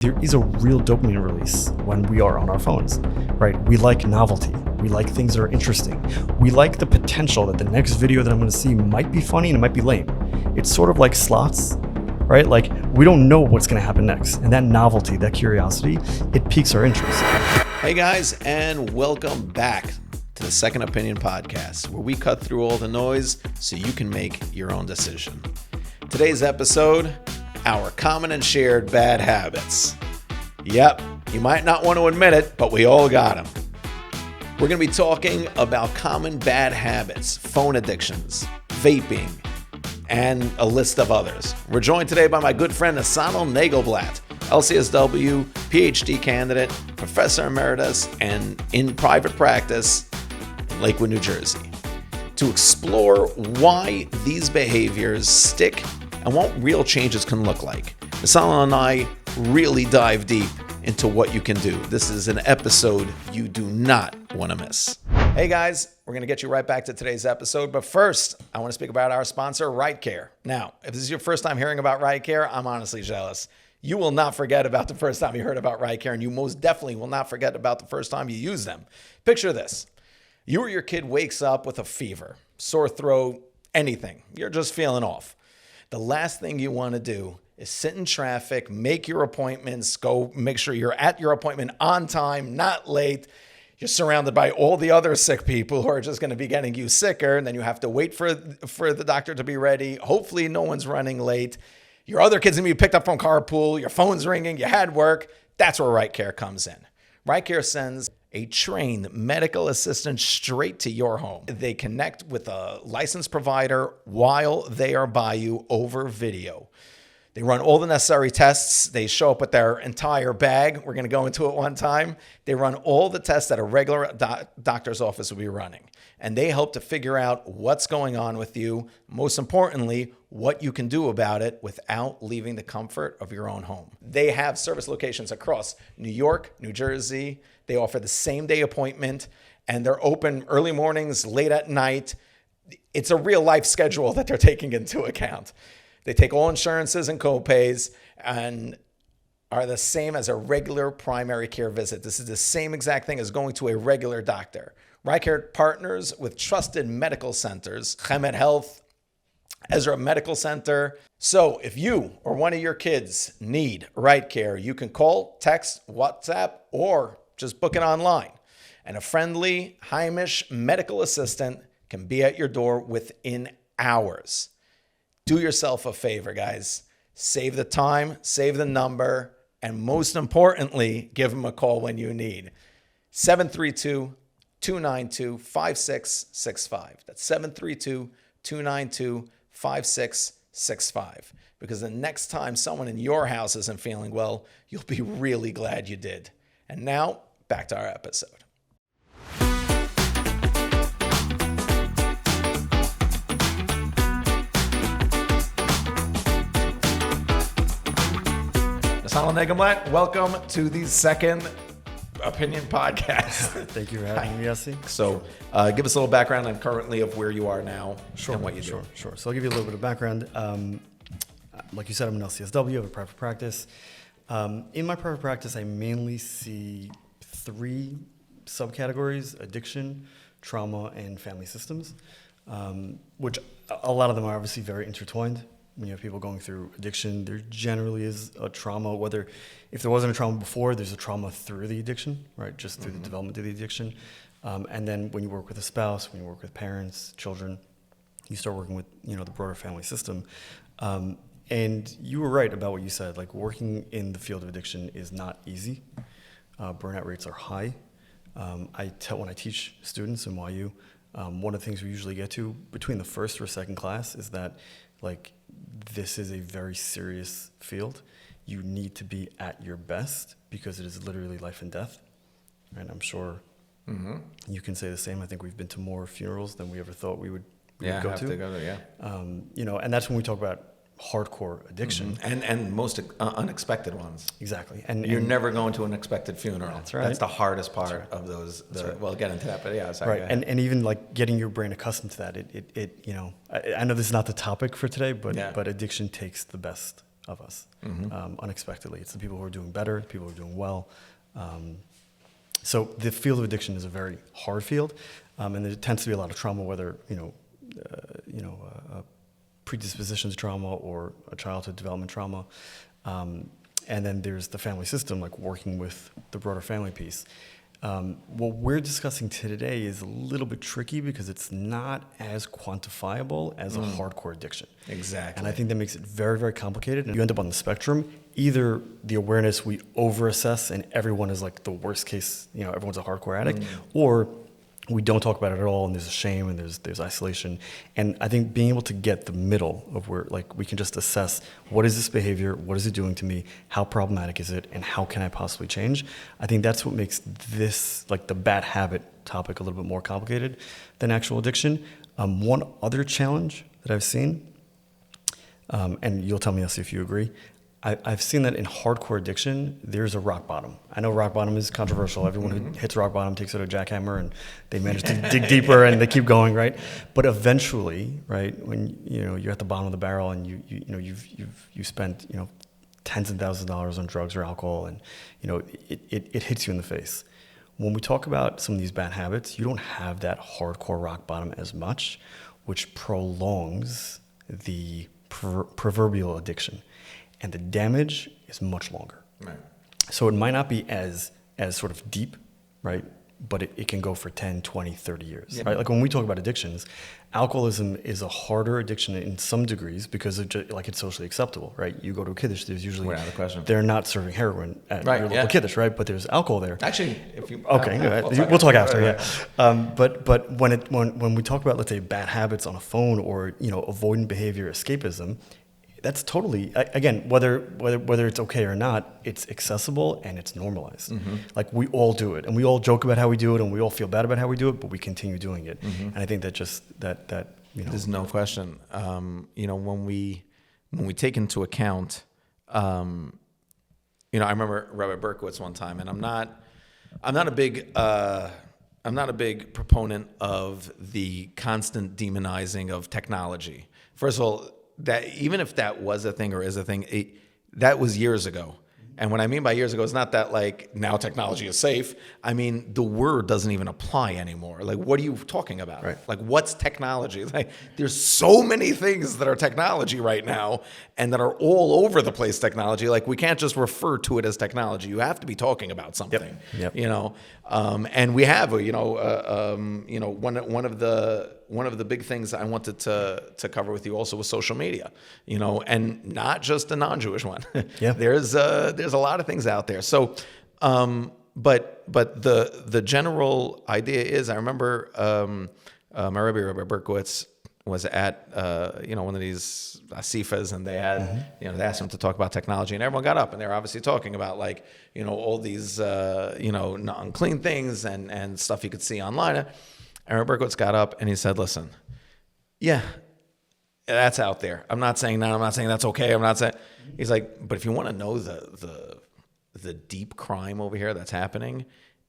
There is a real dopamine release when we are on our phones, right? We like novelty. We like things that are interesting. We like the potential that the next video that I'm going to see might be funny and it might be lame. It's sort of like slots, right? Like we don't know what's going to happen next. And that novelty, that curiosity, it piques our interest. Hey guys, and welcome back to the Second Opinion Podcast, where we cut through all the noise so you can make your own decision. Today's episode, our common and shared bad habits. Yep, you might not want to admit it, but we all got them. We're going to be talking about common bad habits, phone addictions, vaping, and a list of others. We're joined today by my good friend Asano Nagelblatt, LCSW, PhD candidate, professor emeritus, and in private practice in Lakewood, New Jersey, to explore why these behaviors stick and what real changes can look like. Asano and I really dive deep into what you can do. This is an episode you do not want to miss. Hey guys, we're going to get you right back to today's episode, but first, I want to speak about our sponsor, Rite Care. Now, if this is your first time hearing about Rite Care, I'm honestly jealous. You will not forget about the first time you heard about Rite Care, and you most definitely will not forget about the first time you used them. Picture this. You or your kid wakes up with a fever, sore throat, anything. You're just feeling off. The last thing you want to do is sit in traffic, make your appointments, go make sure you're at your appointment on time, not late. You're surrounded by all the other sick people who are just going to be getting you sicker, and then you have to wait for the doctor to be ready. Hopefully no one's running late. Your other kid's going to be picked up from carpool. Your phone's ringing. You had work. That's where Rite Care comes in. Rite Care sends a trained medical assistant straight to your home. They connect with a licensed provider while they are by you over video. They run all the necessary tests. They show up with their entire bag. We're going to go into it one time. They run all the tests that a regular doctor's office would be running. And they help to figure out what's going on with you. Most importantly, what you can do about it without leaving the comfort of your own home. They have service locations across New York, New Jersey. They offer the same day appointment, and they're open early mornings, late at night. It's a real life schedule that they're taking into account. They take all insurances and copays and are the same as a regular primary care visit. This is the same exact thing as going to a regular doctor. Rite Care partners with trusted medical centers, KMED Health, Ezra Medical Center. So if you or one of your kids need Rite Care, you can call, text, WhatsApp, or just book it online. And a friendly, Heimish medical assistant can be at your door within hours. Do yourself a favor, guys. Save the time, save the number, and most importantly, give them a call when you need. 732-292-5665. That's 732-292-5665. Because the next time someone in your house isn't feeling well, you'll be really glad you did. And now, back to our episode. Asano Nagelblatt, welcome to the Second Opinion Podcast. Thank you for having me, Yossi. So give us a little background on currently of where you are now and what you do. Sure. So I'll give you a little bit of background. Like you said, I'm an LCSW, I have a private practice. In my private practice, I mainly see three subcategories: addiction, trauma, and family systems, which a lot of them are obviously very intertwined. When you have people going through addiction, there generally is a trauma, whether if there wasn't a trauma before, there's a trauma through the addiction, right? Just through the development of the addiction. And then when you work with a spouse, when you work with parents, children, you start working with, the broader family system. And you were right about what you said, like working in the field of addiction is not easy. Burnout rates are high. When I teach students in YU, one of the things we usually get to between the first or second class is that this is a very serious field. You need to be at your best because it is literally life and death. And I'm sure you can say the same. I think we've been to more funerals than we ever thought we would go to. And that's when we talk about hardcore addiction. And most unexpected ones. Exactly. And you're never going to an expected funeral. That's right. That's the hardest part of those. We'll get into that, but yeah. Sorry, right. And even like getting your brain accustomed to that, I know this is not the topic for today, but addiction takes the best of us unexpectedly. It's the people who are doing better, the people who are doing well. So the field of addiction is a very hard field, and there tends to be a lot of trauma, whether predispositions trauma or a childhood development trauma. And then there's the family system, like working with the broader family piece. What we're discussing today is a little bit tricky because it's not as quantifiable as a hardcore addiction. Exactly. And I think that makes it very, very complicated. And you end up on the spectrum. Either the awareness, we over-assess and everyone is like the worst case, everyone's a hardcore addict, or we don't talk about it at all, and there's a shame and there's isolation. And I think being able to get the middle of where we can just assess, what is this behavior, what is it doing to me, how problematic is it, and how can I possibly change? I think that's what makes this, the bad habit topic, a little bit more complicated than actual addiction. One other challenge that I've seen, and you'll tell me if you agree, I've seen that in hardcore addiction, there's a rock bottom. I know rock bottom is controversial. Everyone who hits rock bottom takes out a jackhammer and they manage to dig deeper and they keep going, right? But eventually, right, when you're at the bottom of the barrel and you've spent tens of thousands of dollars on drugs or alcohol, and it hits you in the face. When we talk about some of these bad habits, you don't have that hardcore rock bottom as much, which prolongs the proverbial addiction. And the damage is much longer. Right. So it might not be as sort of deep, right? But it can go for 10, 20, 30 years, right? Like when we talk about addictions, alcoholism is a harder addiction in some degrees because of it's socially acceptable, right? You go to a kiddish, there's usually, without a question, they're not serving heroin at your local kiddish, right? But there's alcohol there. Actually, if you... Okay, we'll talk after, yeah. But when we talk about, let's say, bad habits on a phone or, avoidant behavior, escapism, that's totally, again, whether it's okay or not, it's accessible and it's normalized. Like we all do it, and we all joke about how we do it, and we all feel bad about how we do it, but we continue doing it. And I think that just that there's no question. When we take into account, I remember Rabbi Berkowitz one time, and I'm not a big proponent of the constant demonizing of technology. First of all, that even if that was a thing or is a thing, that was years ago. And what I mean by years ago is not that now technology is safe. I mean, the word doesn't even apply anymore. What are you talking about? Right. What's technology? There's so many things that are technology right now and that are all over the place technology. We can't just refer to it as technology. You have to be talking about something. Yep. And we have, one of the big things I wanted to cover with you also was social media, and not just the non-Jewish one. Yeah. There's a lot of things out there. So, but the general idea is, I remember my Rabbi Berkowitz was at one of these asifas, and they had they asked him to talk about technology, and everyone got up, and they were obviously talking about all these unclean things and stuff you could see online. And Rabbi Berkowitz got up and he said, "Listen, yeah, that's out there. I'm not saying that. I'm not saying that's okay. I'm not saying." He's like, "But if you want to know the deep crime over here that's happening,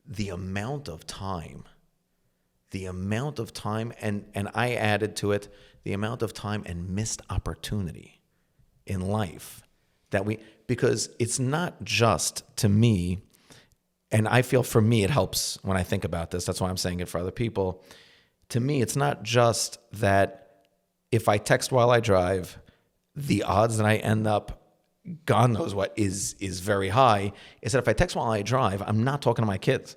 the amount of time, and I added to it, the amount of time and missed opportunity in life because it's not just, to me, and I feel for me it helps when I think about this. That's why I'm saying it for other people. To me, it's not just that if I text while I drive, the odds that I end up, God knows what, is very high. Is that if I text while I drive, I'm not talking to my kids.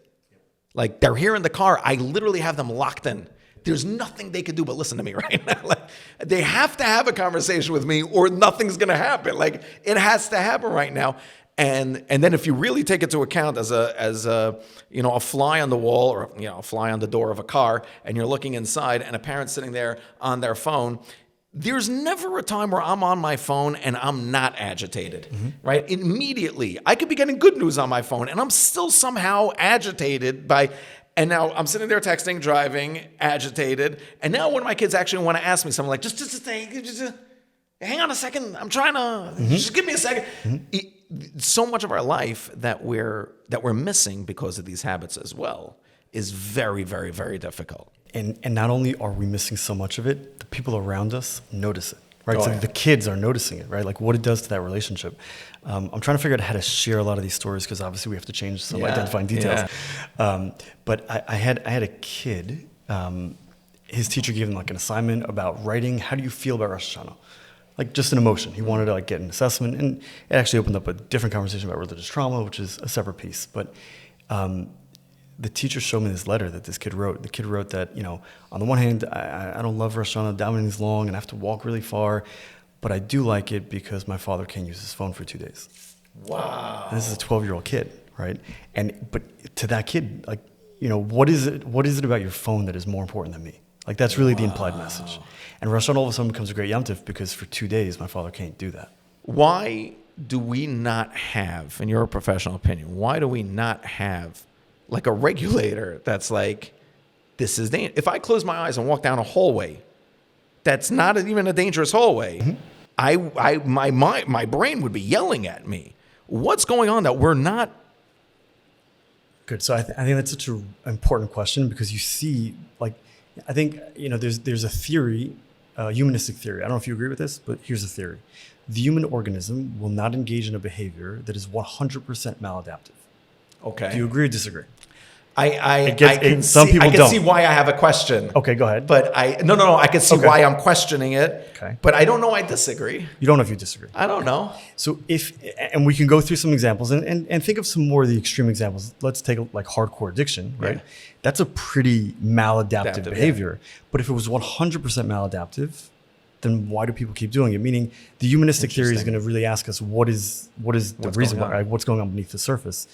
They're here in the car. I literally have them locked in. There's nothing they could do but listen to me right now. They have to have a conversation with me or nothing's going to happen. It has to happen right now. And then if you really take it into account as a fly on the wall or a fly on the door of a car, and you're looking inside and a parent's sitting there on their phone, there's never a time where I'm on my phone and I'm not agitated, right? Immediately, I could be getting good news on my phone and I'm still somehow agitated and now I'm sitting there texting, driving, agitated, and now one of my kids actually want to ask me something just hang on a second, I'm trying to, just give me a second. So much of our life that we're missing because of these habits as well is very, very, very difficult. And not only are we missing so much of it, the people around us notice it, right? Oh, So yeah. the kids are noticing it, right? Like what it does to that relationship. I'm trying to figure out how to share a lot of these stories because obviously we have to change some identifying details. But I had a kid. His teacher gave him like an assignment about writing. How do you feel about Rosh Hashanah? Like just an emotion. He wanted to like get an assessment, and it actually opened up a different conversation about religious trauma, which is a separate piece. But the teacher showed me this letter that this kid wrote. The kid wrote that, on the one hand, I don't love Rosh Hashanah, davening is long and I have to walk really far, but I do like it because my father can't use his phone for 2 days. Wow. And this is a 12-year-old kid, right? But to that kid, like, what is it about your phone that is more important than me? Like that's really the implied message. And Rosh Hashanah all of a sudden becomes a great Yom Tov because for 2 days my father can't do that. Why do we not have, in your professional opinion, why do we not have like a regulator that's like, this is dangerous? If I close my eyes and walk down a hallway, that's not even a dangerous hallway. Mm-hmm. My brain would be yelling at me. What's going on that we're not? Good. So I think that's such an important question because you see, like, I think, there's a theory, humanistic theory. I don't know if you agree with this, but here's the theory. The human organism will not engage in a behavior that is 100% maladaptive. Okay. Do you agree or disagree? I can see why I have a question. Okay, go ahead. But I can see why I'm questioning it. Okay. But I don't know I disagree. You don't know if you disagree. I don't know. So and we can go through some examples and think of some more of the extreme examples. Let's take like hardcore addiction, right? Yeah. That's a pretty maladaptive behavior. Yeah. But if it was 100% maladaptive, then why do people keep doing it? Meaning the humanistic theory is going to really ask us what is the reason why, right? What's going on beneath the surface.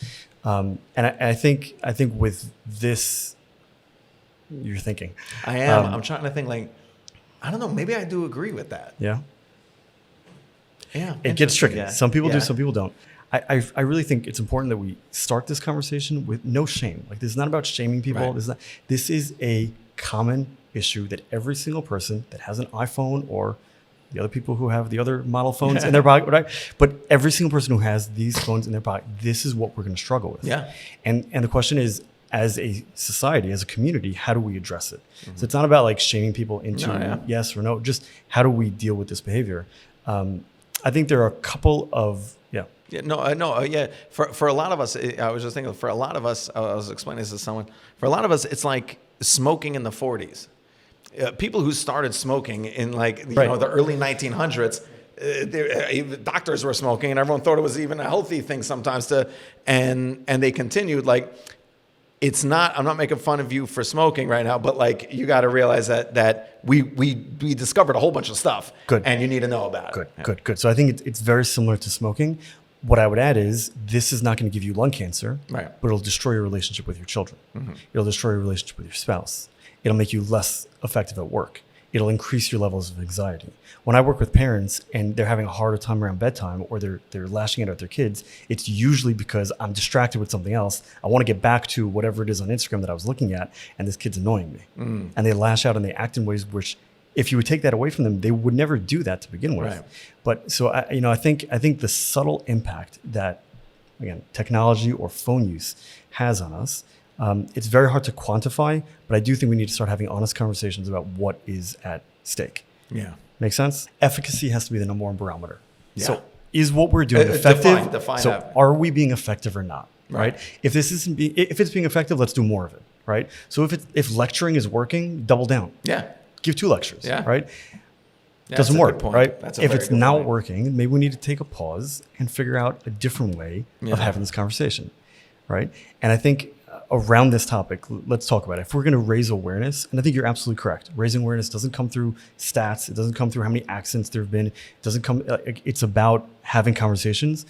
And I think with this, you're thinking. I am. I'm trying to think like, I don't know. Maybe I do agree with that. Yeah. Yeah. It gets tricky. Yeah. Some people do, some people don't. I really think it's important that we start this conversation with no shame. Like this is not about shaming people. Right. This is a common issue that every single person that has an iPhone or the other people who have the other model phones in their pocket, right? But every single person who has these phones in their pocket, this is what we're going to struggle with. Yeah. And the question is, as a society, as a community, how do we address it? Mm-hmm. So it's not about like shaming people into yes or no, just how do we deal with this behavior? I think there are a couple of, For a lot of us, I was just thinking, for a lot of us, I was explaining this to someone, for a lot of us, it's like smoking in the 40s. People who started smoking in the early 1900s, doctors were smoking and everyone thought it was even a healthy thing sometimes and they continued. Like, it's not, I'm not making fun of you for smoking right now, but like, you got to realize that we discovered a whole bunch of stuff. Good. And you need to know about it. Good. So I think it's very similar to smoking. What I would add is this is not going to give you lung cancer, right? But it'll destroy your relationship with your children. Mm-hmm. It'll destroy your relationship with your spouse. It'll make you less effective at work. It'll increase your levels of anxiety. When I work with parents and they're having a harder time around bedtime or they're lashing out at their kids, it's usually because I'm distracted with something else. I want to get back to whatever it is on Instagram that I was looking at, and this kid's annoying me. Mm. And they lash out and they act in ways which, if you would take that away from them, they would never do that to begin with. Right. But so I think the subtle impact that, again, technology or phone use has on us, it's very hard to quantify, but I do think we need to start having honest conversations about what is at stake. Yeah. Make sense? Efficacy has to be the number one barometer. Yeah. So is what we're doing effective? Define so that. Are we being effective or not? Right. If it's being effective, let's do more of it. Right. So if lecturing is working, double down. Yeah. Give 2 lectures. Yeah. Right. Yeah, doesn't work. Right. If it's not working, maybe we need to take a pause and figure out a different way of having this conversation. Right. And I think around this topic, let's talk about it. If we're going to raise awareness, and I think you're absolutely correct, raising awareness doesn't come through stats. It doesn't come through how many accidents there have been. It doesn't come. It's about having conversations,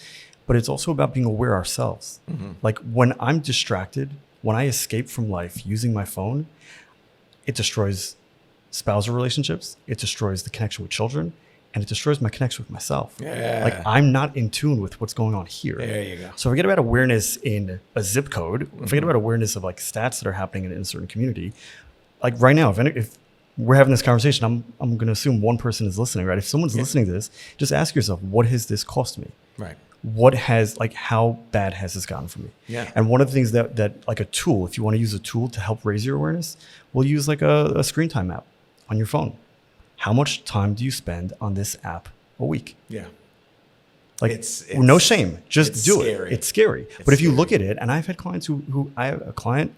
but it's also about being aware ourselves. Mm-hmm. Like when I'm distracted, when I escape from life using my phone, it destroys spousal relationships. It destroys the connection with children. And it destroys my connection with myself. Yeah. Like I'm not in tune with what's going on here. There you go. So forget about awareness in a zip code. Forget about awareness of like stats that are happening in a certain community. Like right now, if we're having this conversation, I'm going to assume one person is listening, right? If someone's listening to this, just ask yourself, what has this cost me? Right. How bad has this gotten for me? Yeah. And one of the things that like a tool, if you want to use a tool to help raise your awareness, we'll use like a screen time app on your phone. how much time do you spend on this app a week? Yeah. Like, It's no shame, just it's do scary. it. It's scary. It's But if you scary. look at it, and I've had clients who I have a client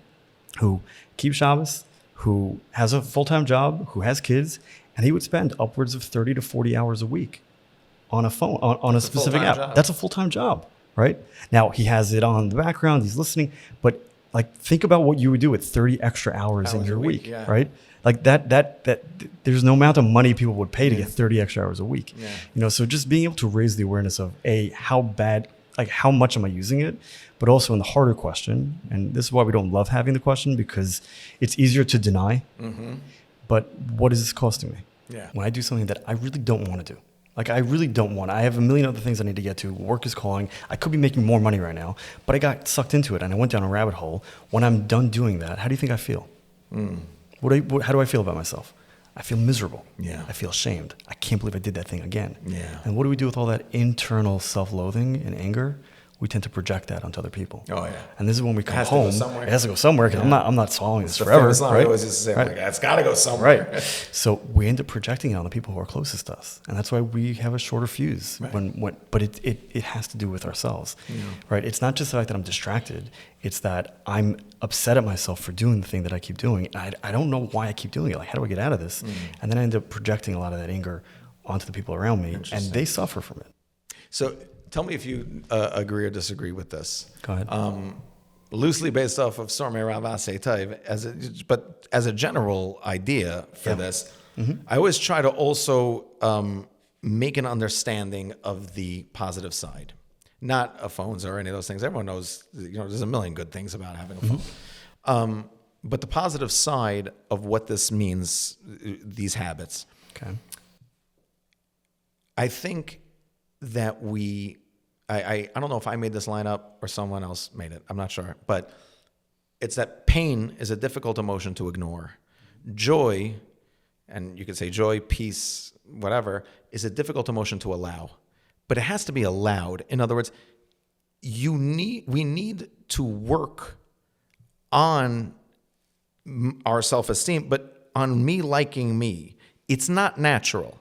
who keeps Shabbos, who has a full-time job, who has kids, and he would spend upwards of 30 to 40 hours a week on a phone, on a specific full-time app. job. That's a full-time job, right? Now, he has it on the background, he's listening, but like, think about what you would do with 30 extra hours in Hours your a week, week, yeah. right? Like that, there's no amount of money people would pay to get 30 extra hours a week. Yeah. You know, so just being able to raise the awareness of how bad, like how much am I using it? But also in the harder question, and this is why we don't love having the question, because it's easier to deny. But what is this costing me? Yeah. When I do something that I really don't want to do. Like, I really don't want. I have a million other things I need to get to. Work is calling. I could be making more money right now, but I got sucked into it and I went down a rabbit hole. When I'm done doing that, how do you think I feel? How do I feel about myself? I feel miserable. Yeah. I feel ashamed. I can't believe I did that thing again. Yeah. And what do we do with all that internal self-loathing and anger? We tend to project that onto other people. Oh, yeah. And this is when we come has to go home. somewhere. It has to go somewhere, because I'm not swallowing this The forever. famous line Right? we always used to say, Right. like, it's got to go somewhere. Right. So we end up projecting it on the people who are closest to us. And that's why we have a shorter fuse. Right. But it has to do with ourselves. Right? It's not just the fact that I'm distracted. It's that I'm upset at myself for doing the thing that I keep doing. And I don't know why I keep doing it. Like, how do I get out of this? And then I end up projecting a lot of that anger onto the people around me. And they suffer from it. So tell me if you agree or disagree with this. Go ahead. Loosely based off of Stormei Ravase Taiv, but as a general idea for this, I always try to also make an understanding of the positive side, not of phones or any of those things. Everyone knows, there's a million good things about having a phone. But the positive side of what this means, these habits. Okay. I think that I don't know if I made this line up or someone else made it. I'm not sure. But it's that pain is a difficult emotion to ignore. Joy, and you could say joy, peace, whatever, is a difficult emotion to allow. But it has to be allowed. In other words, we need to work on our self-esteem, but on me liking me. It's not natural.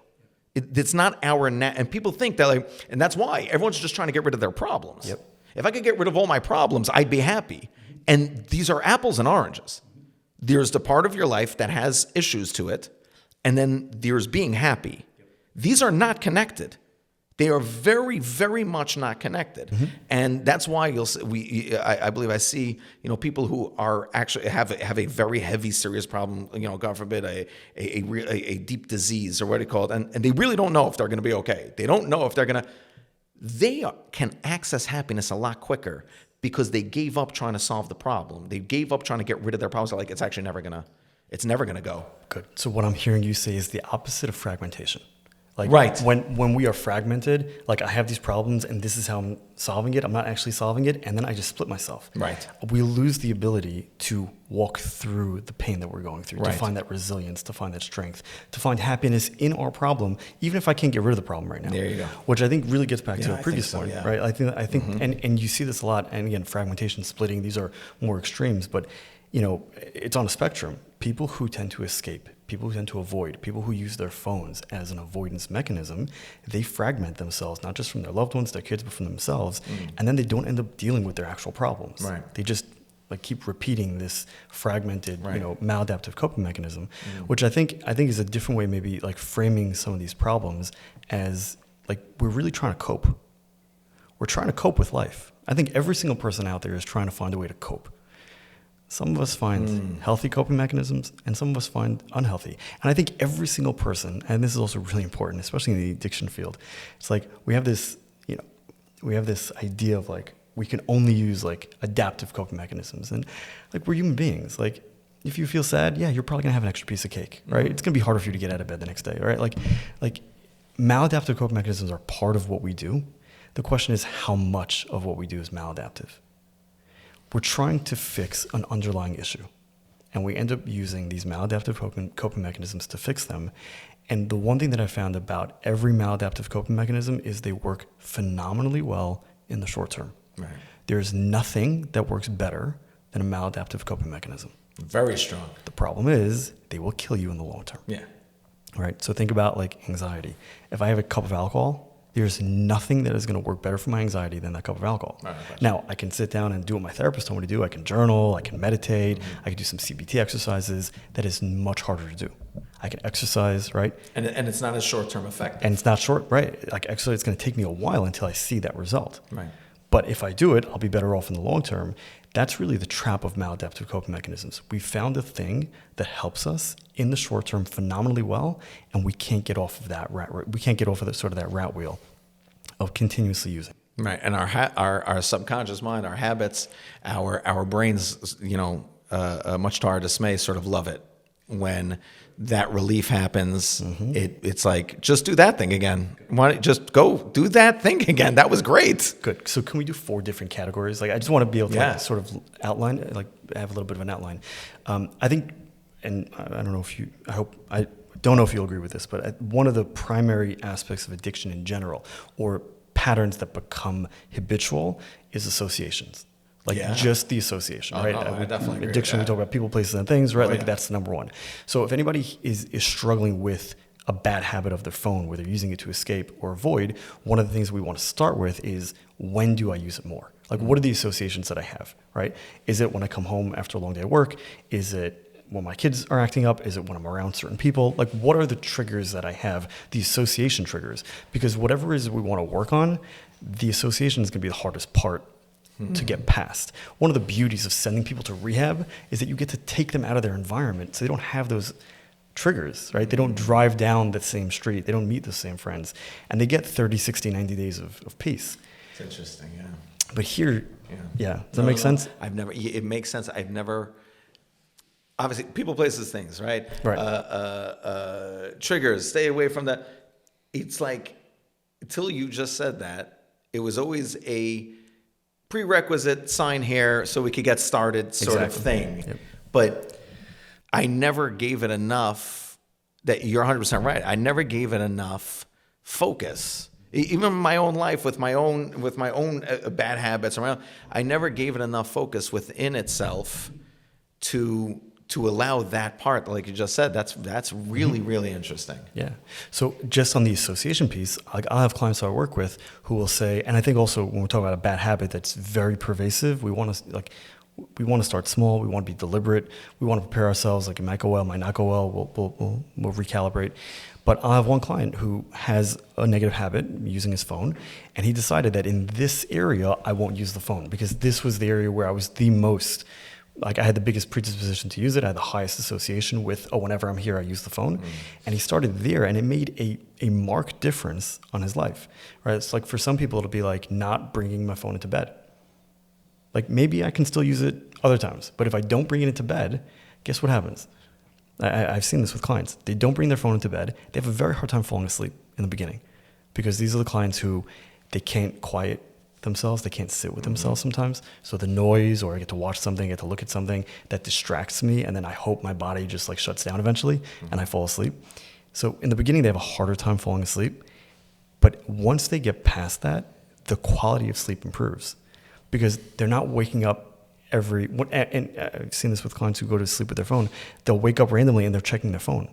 It's not our and people think that, like, and that's why everyone's just trying to get rid of their problems. Yep. If I could get rid of all my problems, I'd be happy. And these are apples and oranges. There's the part of your life that has issues to it, and then there's being happy. These are not connected. They are very, very much not connected, and that's why you'll see, I believe I see people who are actually have a very heavy, serious problem. God forbid, a deep disease or what do you call it, and they really don't know if they're going to be okay. They don't know if they're going to. They can access happiness a lot quicker because they gave up trying to solve the problem. They gave up trying to get rid of their problems. They're like, it's actually never gonna go. Good. So what I'm hearing you say is the opposite of fragmentation. Like, right. When we are fragmented, like, I have these problems and this is how I'm solving it. I'm not actually solving it. And then I just split myself. Right. We lose the ability to walk through the pain that we're going through, Right. to find that resilience, to find that strength, to find happiness in our problem, even if I can't get rid of the problem right now. There you go. Which I think really gets back to Yeah, a I previous think so, point, yeah. right? I think, and you see this a lot. And again, fragmentation, splitting, these are more extremes, but it's on a spectrum. People who tend to escape, people who tend to avoid, people who use their phones as an avoidance mechanism, they fragment themselves, not just from their loved ones, their kids, but from themselves. And then they don't end up dealing with their actual problems. Right. They just keep repeating this fragmented, Right. maladaptive coping mechanism, which I think is a different way, maybe like framing some of these problems as like, we're really trying to cope. We're trying to cope with life. I think every single person out there is trying to find a way to cope. Some of us find healthy coping mechanisms, and some of us find unhealthy. And I think every single person, and this is also really important, especially in the addiction field, it's like we have this idea of like, we can only use like adaptive coping mechanisms. And like, we're human beings. Like, if you feel sad, yeah, you're probably gonna have an extra piece of cake, right? It's gonna be harder for you to get out of bed the next day, right? Like maladaptive coping mechanisms are part of what we do. The question is, how much of what we do is maladaptive? We're trying to fix an underlying issue, and we end up using these maladaptive coping mechanisms to fix them. And the one thing that I found about every maladaptive coping mechanism is they work phenomenally well in the short term. Right. There's nothing that works better than a maladaptive coping mechanism. Very strong. The problem is they will kill you in the long term. Yeah. right? So think about like anxiety. If I have a cup of alcohol, there's nothing that is going to work better for my anxiety than that cup of alcohol. Right. Now, I can sit down and do what my therapist told me to do. I can journal, I can meditate, I can do some CBT exercises. That is much harder to do. I can exercise, right? And it's not a short-term effect. And it's not short, right? Like exercise is going to take me a while until I see that result. Right. But if I do it, I'll be better off in the long term. That's really the trap of maladaptive coping mechanisms. We found a thing that helps us in the short term phenomenally well, and we can't get off of that we can't get off of the, sort of that rat wheel of continuously using. Right. And our subconscious mind, our habits, our brains, much to our dismay, sort of love it when that relief happens. It's like, just do that thing again. Why don't you just go do that thing again? That was great. Good. So can we do 4 different categories? Like, I just want to be able to like, sort of outline, like have a little bit of an outline. I think, and I don't know if I don't know if you'll agree with this, but one of the primary aspects of addiction in general, or patterns that become habitual, is associations. Like just the association, right? No, I definitely agree addiction, with we talk about people, places, and things, right? That's number one. So if anybody is struggling with a bad habit of their phone, where they're using it to escape or avoid, one of the things we want to start with is, when do I use it more? Like, what are the associations that I have, right? Is it when I come home after a long day at work? Is it when my kids are acting up? Is it when I'm around certain people? Like, what are the triggers that I have, the association triggers? Because whatever it is we want to work on, the association is going to be the hardest part to get past. One of the beauties of sending people to rehab is that you get to take them out of their environment, so they don't have those triggers, right? They don't drive down the same street. They don't meet the same friends. And they get 30, 60, 90 days of peace. It's interesting, yeah. But here, does that make sense? It makes sense. I've never, obviously, people, places, things, right? Right. Triggers, stay away from that. It's like, until you just said that, it was always a prerequisite, sign here so we could get started sort of thing. Yep. But I never gave it enough, that you're 100% right. I never gave it enough focus. Even in my own life, with my own bad habits around, I never gave it enough focus within itself to allow that part, like you just said. That's really, really interesting. Yeah. So just on the association piece, like, I'll have clients I work with who will say, and I think also when we talk about a bad habit that's very pervasive, we want to start small. We want to be deliberate. We want to prepare ourselves. Like, it might go well, might not go well. We'll recalibrate. But I have one client who has a negative habit using his phone, and he decided that in this area I won't use the phone, because this was the area where I was the most, like, I had the biggest predisposition to use it. I had the highest association with, whenever I'm here, I use the phone. And he started there, and it made a marked difference on his life, right? It's like, for some people, it'll be like not bringing my phone into bed. Like, maybe I can still use it other times, but if I don't bring it into bed, guess what happens? I've seen this with clients. They don't bring their phone into bed. They have a very hard time falling asleep in the beginning, because these are the clients who, they can't quiet themselves. They can't sit with themselves sometimes. So the noise, or I get to watch something, I get to look at something that distracts me, and then I hope my body just like shuts down eventually and I fall asleep. So in the beginning, they have a harder time falling asleep. But once they get past that, the quality of sleep improves, because they're not waking up and I've seen this with clients who go to sleep with their phone. They'll wake up randomly and they're checking their phone.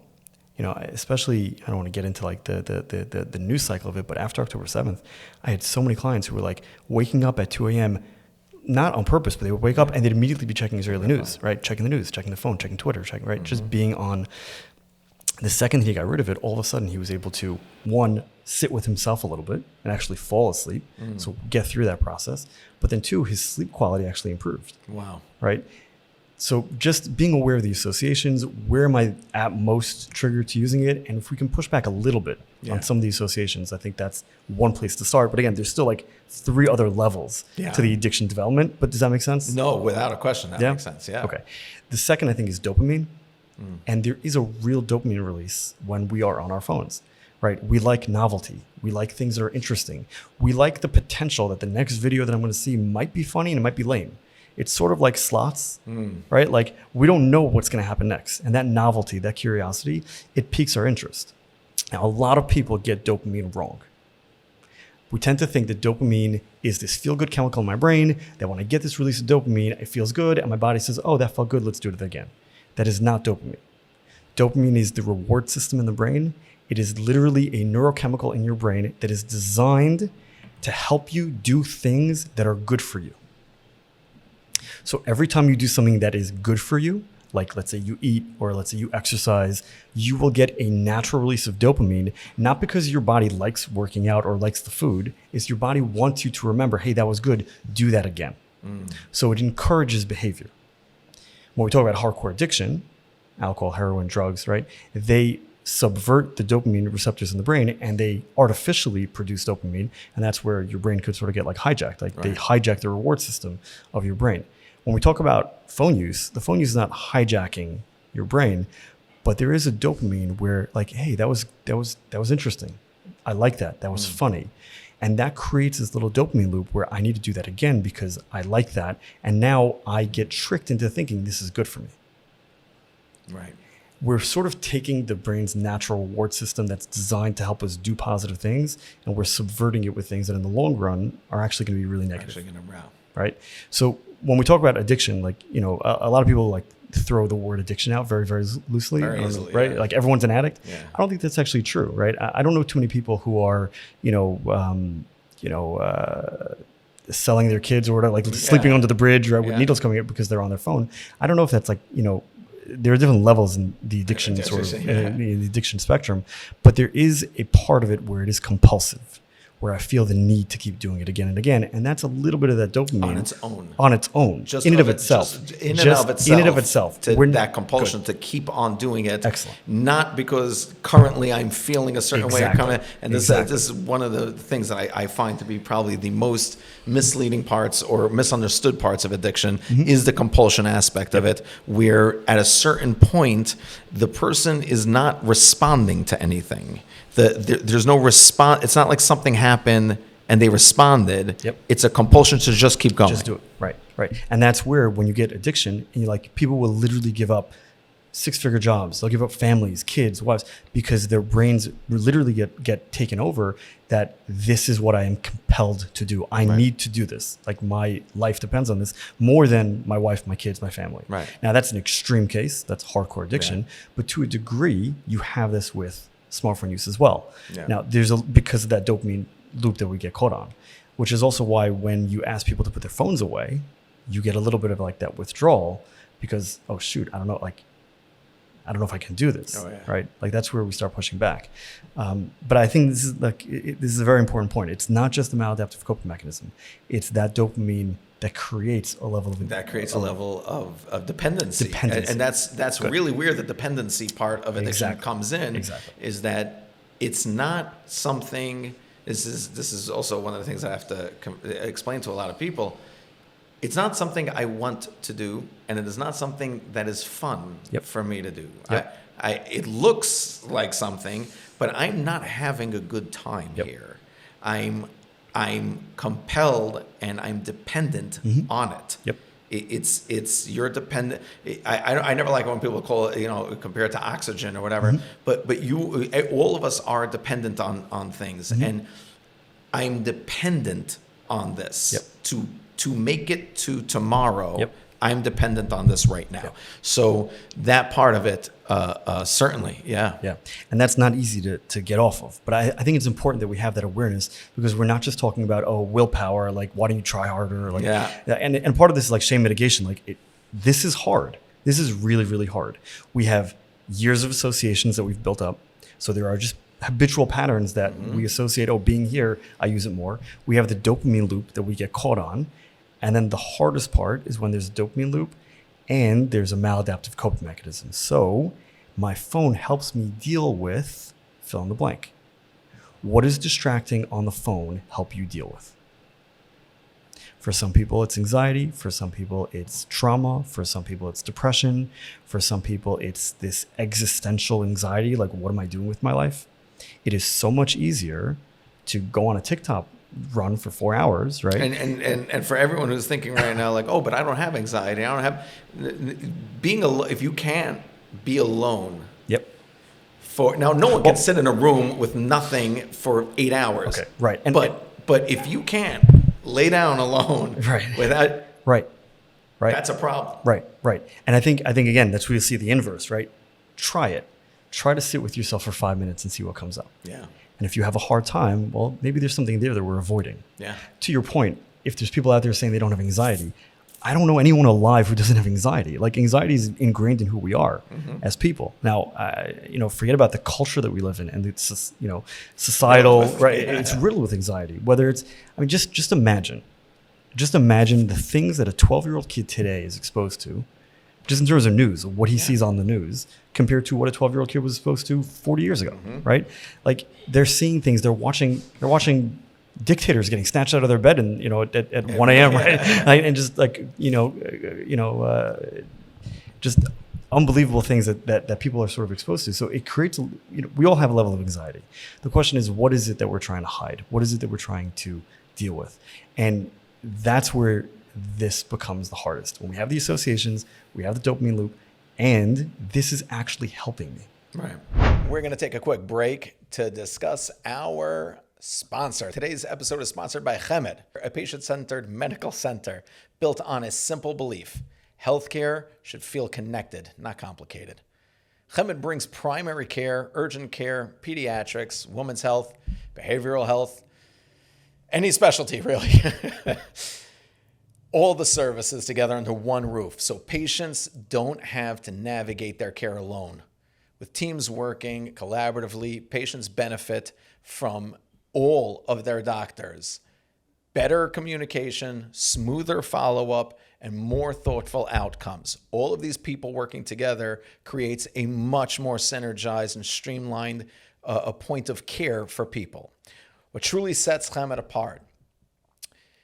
You know, especially, I don't want to get into like the news cycle of it, but after October 7th, I had so many clients who were like waking up at 2 a.m., not on purpose, but they would wake up and they'd immediately be checking Israeli news, right? Checking the news, checking the phone, checking Twitter, right? Just being on. The second he got rid of it, all of a sudden he was able to, one, sit with himself a little bit and actually fall asleep. So get through that process. But then two, his sleep quality actually improved. Wow. Right? So just being aware of the associations, where am I at most triggered to using it? And if we can push back a little bit on some of the associations, I think that's one place to start. But again, there's still like 3 other levels to the addiction development. But does that make sense? No, without a question, that makes sense. Yeah. Okay. The second, I think, is dopamine. And there is a real dopamine release when we are on our phones, right? We like novelty. We like things that are interesting. We like the potential that the next video that I'm going to see might be funny and it might be lame. It's sort of like slots, right? Like, we don't know what's going to happen next. And that novelty, that curiosity, it piques our interest. Now, a lot of people get dopamine wrong. We tend to think that dopamine is this feel-good chemical in my brain, that when I get this release of dopamine, it feels good, and my body says, oh, that felt good, let's do it again. That is not dopamine. Dopamine is the reward system in the brain. It is literally a neurochemical in your brain that is designed to help you do things that are good for you. So every time you do something that is good for you, like let's say you eat or let's say you exercise, you will get a natural release of dopamine, not because your body likes working out or likes the food. It's your body wants you to remember, hey, that was good, do that again. So it encourages behavior. When we talk about hardcore addiction, alcohol, heroin, drugs, right? They subvert the dopamine receptors in the brain and they artificially produce dopamine. And that's where your brain could sort of get like hijacked. Like they hijack the reward system of your brain. When we talk about phone use, the phone use is not hijacking your brain, but there is a dopamine where like, hey, that was interesting. I like that. That was funny. And that creates this little dopamine loop where I need to do that again because I like that. And now I get tricked into thinking this is good for me. Right. We're sort of taking the brain's natural reward system that's designed to help us do positive things, and we're subverting it with things that in the long run are actually going to be really negative. Actually going to route. Right? So when we talk about addiction, like, you know, a lot of people like throw the word addiction out very, very loosely, Very easily, right? yeah. Like everyone's an addict. Yeah. I don't think that's actually true, right? I don't know too many people who are, selling their kids or whatever, like sleeping under the bridge, right, with needles coming up because they're on their phone. I don't know if that's like, you know, there are different levels in the addiction the addiction spectrum, but there is a part of it where it is compulsive, where I feel the need to keep doing it again and again. And that's a little bit of that dopamine. On its own. Just in and of itself. In and of itself. That compulsion to keep on doing it. Excellent. Not because currently I'm feeling a certain way. And this is one of the things that I find to be probably the most misleading parts or misunderstood parts of addiction is the compulsion aspect of it, where at a certain point, the person is not responding to anything. There's no response. It's not like something happened and they responded. Yep. It's a compulsion to just keep going. Just do it. Right. And that's where when you get addiction, and you're like, people will literally give up 6-figure jobs. They'll give up families, kids, wives, because their brains literally get taken over that this is what I am compelled to do. I need to do this. Like my life depends on this more than my wife, my kids, my family. Right. Now that's an extreme case. That's hardcore addiction. But to a degree, you have this with smartphone use as well. Yeah. Now, because of that dopamine loop that we get caught on, which is also why when you ask people to put their phones away, you get a little bit of like that withdrawal because, oh shoot, I don't know if I can do this, right? Like that's where we start pushing back. But I think this is a very important point. It's not just the maladaptive coping mechanism. It's that dopamine that creates a level of dependency. And that's really where the dependency part of addiction comes in. Is that it's not something. This is also one of the things I have to explain to a lot of people. It's not something I want to do, and it is not something that is fun for me to do. It looks like something, but I'm not having a good time here. I'm compelled and I'm dependent on it. Yep. It's you're dependent. I never like when people call it, compare it to oxygen or whatever. But you, all of us are dependent on things, and I'm dependent on this to make it to tomorrow. I'm dependent on this right now. So that part of it, certainly, yeah. And that's not easy to get off of. But I think it's important that we have that awareness because we're not just talking about, willpower, like why don't you try harder? Like, and part of this is like shame mitigation. Like this is hard. This is really, really hard. We have years of associations that we've built up. So there are just habitual patterns that we associate, being here, I use it more. We have the dopamine loop that we get caught on. And then the hardest part is when there's a dopamine loop and there's a maladaptive coping mechanism. So my phone helps me deal with fill in the blank. What is distracting on the phone help you deal with? For some people, it's anxiety. For some people, it's trauma. For some people, it's depression. For some people, it's this existential anxiety. Like, what am I doing with my life? It is so much easier to go on a TikTok run for 4 hours, right? And for everyone who's thinking right now, like, but I don't have anxiety. I don't have being alone. If you can't be alone, no one can sit in a room with nothing for 8 hours. Okay, right. But if you can't lay down alone, without right, that's a problem. Right. And I think again, that's where you see the inverse, right? try it. Try to sit with yourself for 5 minutes and see what comes up. Yeah. And if you have a hard time, well, maybe there's something there that we're avoiding. Yeah. To your point, if there's people out there saying they don't have anxiety, I don't know anyone alive who doesn't have anxiety. Like, anxiety is ingrained in who we are as people. Now, forget about the culture that we live in and it's, societal, right? Yeah. It's riddled with anxiety. Whether it's, just imagine the things that a 12-year-old kid today is exposed to, just in terms of news, what he sees on the news, compared to what a 12-year-old kid was exposed to 40 years ago, right? Like, they're seeing things, they're watching dictators getting snatched out of their bed and at 1 a.m. right, and just just unbelievable things that people are sort of exposed to. So it creates we all have a level of anxiety. The question is, what is it that we're trying to hide? What is it that we're trying to deal with? And that's where this becomes the hardest. When we have the associations, we have the dopamine loop, and this is actually helping me. Right. We're going to take a quick break to discuss our sponsor. Today's episode is sponsored by KMED, a patient-centered medical center built on a simple belief: healthcare should feel connected, not complicated. KMED brings primary care, urgent care, pediatrics, women's health, behavioral health, any specialty really. All the services together under one roof, so patients don't have to navigate their care alone. With teams working collaboratively, patients benefit from all of their doctors. Better communication, smoother follow-up, and more thoughtful outcomes. All of these people working together creates a much more synergized and streamlined a point of care for people. What truly sets KMED apart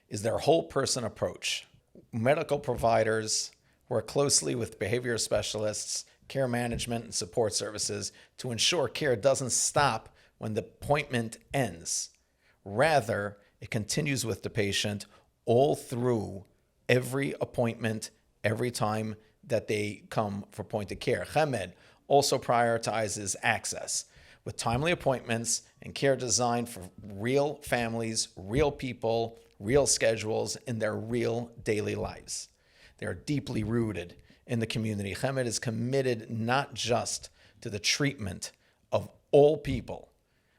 is their whole person approach. Medical providers work closely with behavior specialists, care management, and support services to ensure care doesn't stop when the appointment ends. Rather, it continues with the patient all through every appointment, every time that they come for point of care. KMED also prioritizes access with timely appointments and care designed for real families, real people, real schedules in their real daily lives. They are deeply rooted in the community. KMED is committed not just to the treatment of all people,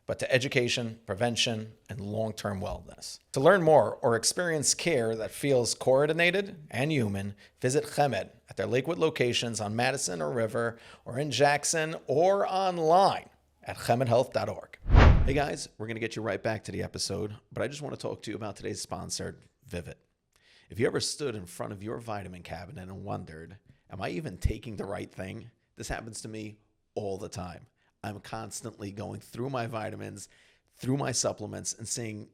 but to education, prevention, and long-term wellness. To learn more or experience care that feels coordinated and human, visit KMED at their Lakewood locations on Madison or River, or in Jackson, or online at chemedhealth.org. Hey guys, we're going to get you right back to the episode, but I just want to talk to you about today's sponsor, Vivit. If you ever stood in front of your vitamin cabinet and wondered, am I even taking the right thing? This happens to me all the time. I'm constantly going through my vitamins, through my supplements, and saying,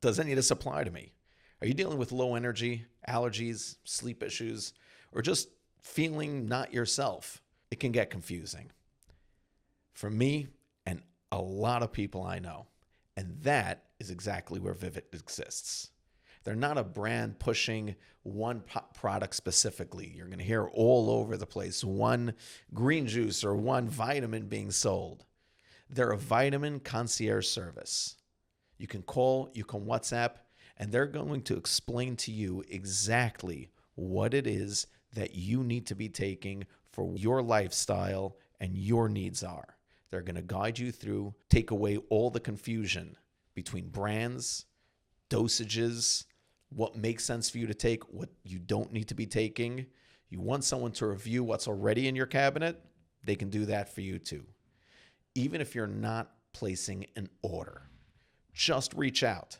does any of this apply to me? Are you dealing with low energy, allergies, sleep issues, or just feeling not yourself? It can get confusing. For me, and a lot of people I know. And that is exactly where Vivit exists. They're not a brand pushing one product specifically. You're going to hear all over the place one green juice or one vitamin being sold. They're a vitamin concierge service. You can call, you can WhatsApp, and they're going to explain to you exactly what it is that you need to be taking for your lifestyle and your needs are. They're going to guide you through, take away all the confusion between brands, dosages, what makes sense for you to take, what you don't need to be taking. You want someone to review what's already in your cabinet, they can do that for you too. Even if you're not placing an order, just reach out.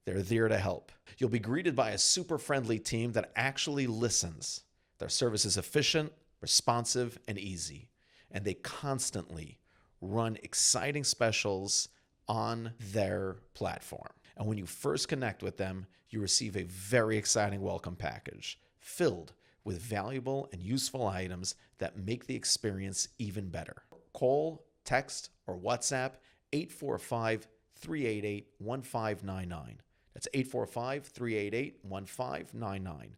They're there to help. You'll be greeted by a super friendly team that actually listens. Their service is efficient, responsive, and easy. And they constantly run exciting specials on their platform. And when you first connect with them, you receive a very exciting welcome package filled with valuable and useful items that make the experience even better. Call, text, or WhatsApp 845-388-1599. That's 845-388-1599.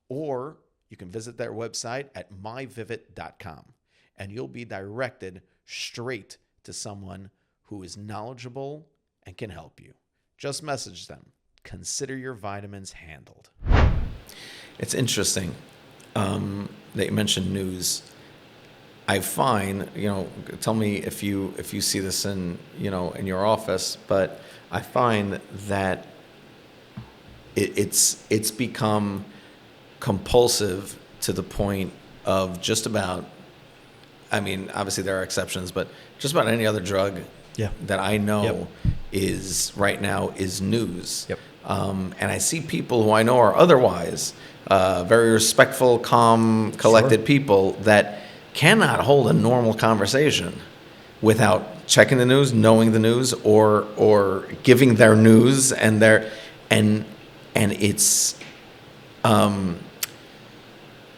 Or you can visit their website at myvivit.com, and you'll be directed straight to someone who is knowledgeable and can help you. Just message them. Consider your vitamins handled. It's interesting that you mentioned news. I find, tell me if you see this in your office, but I find that it's become compulsive to the point of just about, I mean, obviously there are exceptions, but just about any other drug that I know is right now is news. Yep. And I see people who I know are otherwise very respectful, calm, collected people that cannot hold a normal conversation without checking the news, knowing the news, or giving their news and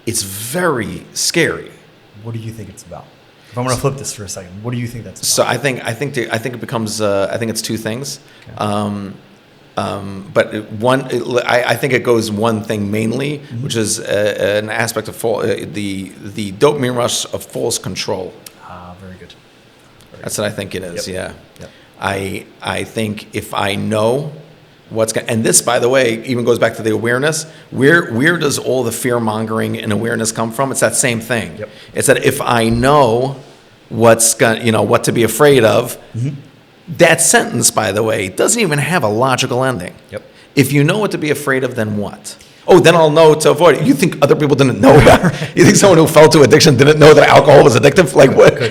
it's very scary. What do you think it's about? If I'm going to flip this for a second, what do you think that's about? So I think it becomes I think it's two things. Okay. But I think it goes one thing mainly, which is an aspect of the dopamine rush of false control. Very good. That's what I think it is. Yep. Yeah. Yep. I think if I know what's going, and this, by the way, even goes back to the awareness. Where does all the fear mongering and awareness come from? It's that same thing. Yep. It's that if I know what to be afraid of. Mm-hmm. That sentence, by the way, doesn't even have a logical ending. Yep. If you know what to be afraid of, then what? Oh, then I'll know to avoid it. You think other people didn't know about it? You think someone who fell to addiction didn't know that alcohol was addictive? Like,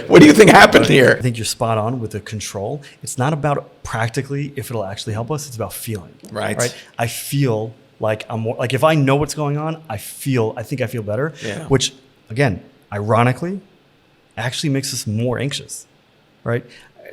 what do you think happened here? I think you're spot on with the control. It's not about practically if it'll actually help us. It's about feeling. Right. I feel like I'm more, like if I know what's going on, I think I feel better. Yeah. Which, again, ironically, actually makes us more anxious. Right.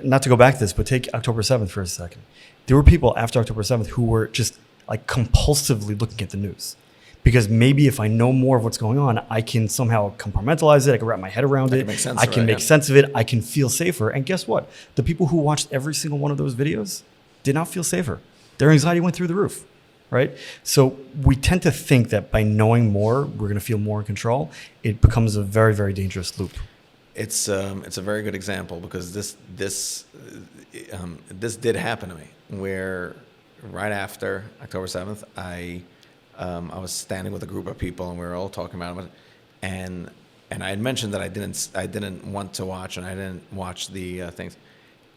Not to go back to this, but take October 7th for a second. There were people after October 7th who were just like compulsively looking at the news. Because maybe if I know more of what's going on, I can somehow compartmentalize it. I can wrap my head around it. I can make sense of it. I can feel safer. And guess what? The people who watched every single one of those videos did not feel safer. Their anxiety went through the roof, right? So we tend to think that by knowing more, we're going to feel more in control. It becomes a very, very dangerous loop. It's a very good example because this did happen to me where right after October 7th, I was standing with a group of people and we were all talking about it, and I had mentioned that I didn't want to watch and I didn't watch the things,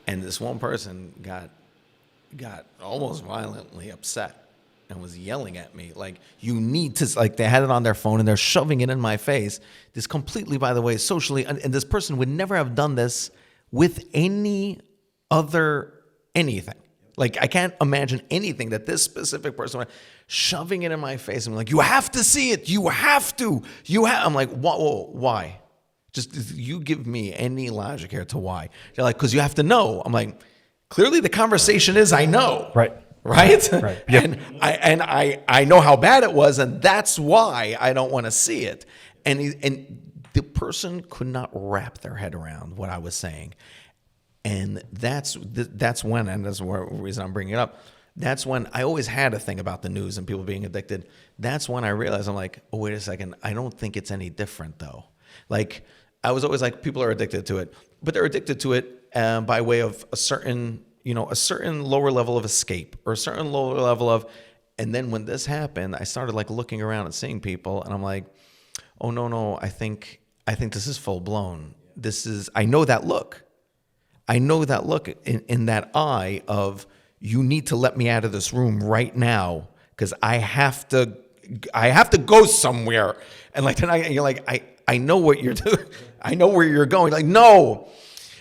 and this one person got almost violently upset and was yelling at me like, you need to, like, they had it on their phone and they're shoving it in my face. This completely, by the way, socially, and this person would never have done this with any other anything. Like, I can't imagine anything that this specific person would, shoving it in my face and like, you have to see it. You have to. I'm like, why? Just you give me any logic here to why. They're like, because you have to know. I'm like, clearly the conversation is I know. Right. Right? Right. Yep. And I know how bad it was, and that's why I don't want to see it. And the person could not wrap their head around what I was saying. And that's when, and that's the reason I'm bringing it up, that's when I always had a thing about the news and people being addicted. That's when I realized, I'm like, oh, wait a second, I don't think it's any different though. Like, I was always like, people are addicted to it, but they're addicted to it by way of a certain lower level of escape or a certain lower level of, and then when this happened, I started like looking around and seeing people, and I'm like, oh no, I think this is full blown. I know that look. I know that look in that eye of, you need to let me out of this room right now because I have to go somewhere. And like tonight, you're like, I know what you're doing. I know where you're going. Like, no,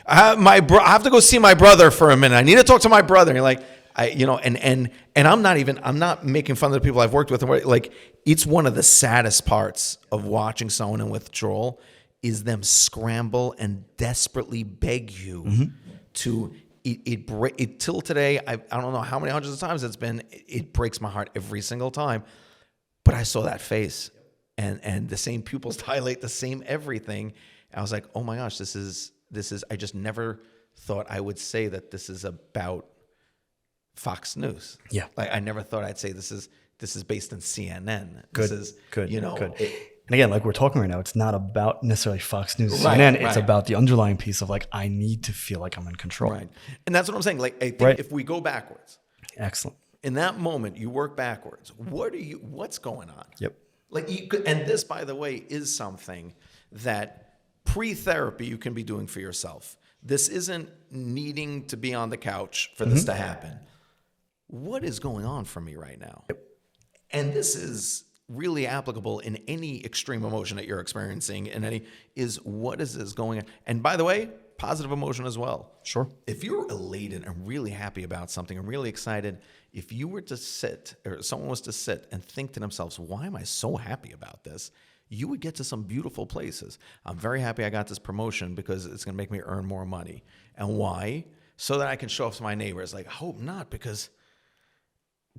I have to go see my brother for a minute. I need to talk to my brother. And you're like, and I'm not making fun of the people I've worked with. Like, it's one of the saddest parts of watching someone in withdrawal is them scramble and desperately beg you to. It till today, I don't know how many hundreds of times it's been. It breaks my heart every single time. But I saw that face, and the same pupils dilate, the same everything. I was like, oh my gosh, this is. I just never thought I would say that this is about Fox News. Yeah, like I never thought I'd say this is based in CNN. Good, this is good, good. And again, like we're talking right now, it's not about necessarily Fox News, right, CNN. Right. It's about the underlying piece of like, I need to feel like I'm in control. Right. And that's what I'm saying. Like, I think if we go backwards. Excellent. In that moment, you work backwards. What's going on? Yep. Like, and this, by the way, is something that pre-therapy you can be doing for yourself. This isn't needing to be on the couch for this to happen. What is going on for me right now? And this is really applicable in any extreme emotion that you're experiencing, what is this going on? And by the way, positive emotion as well. Sure. If you're elated and really happy about something and really excited, if you were to sit, or someone was to sit and think to themselves, why am I so happy about this? You would get to some beautiful places. I'm very happy I got this promotion because it's going to make me earn more money. And why? So that I can show off to my neighbors. Like, I hope not, because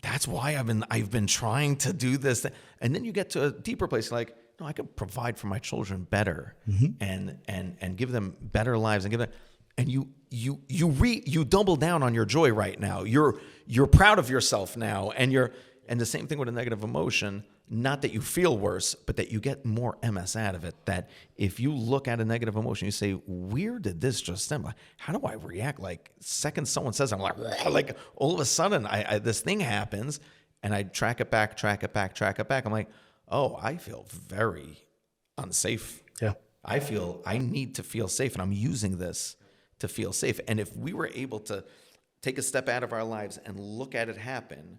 that's why I've been trying to do this. And then you get to a deeper place, like, no, I could provide for my children better and give them better lives and give them, and you double down on your joy right now. You're proud of yourself now, and the same thing with a negative emotion. Not that you feel worse, but that you get more MS out of it. That if you look at a negative emotion, you say, where did this just stem? How do I react? Like, second someone says, I'm like all of a sudden, this thing happens, and I track it back. I'm like, oh, I feel very unsafe. Yeah. I need to feel safe, and I'm using this to feel safe. And if we were able to take a step out of our lives and look at it happen,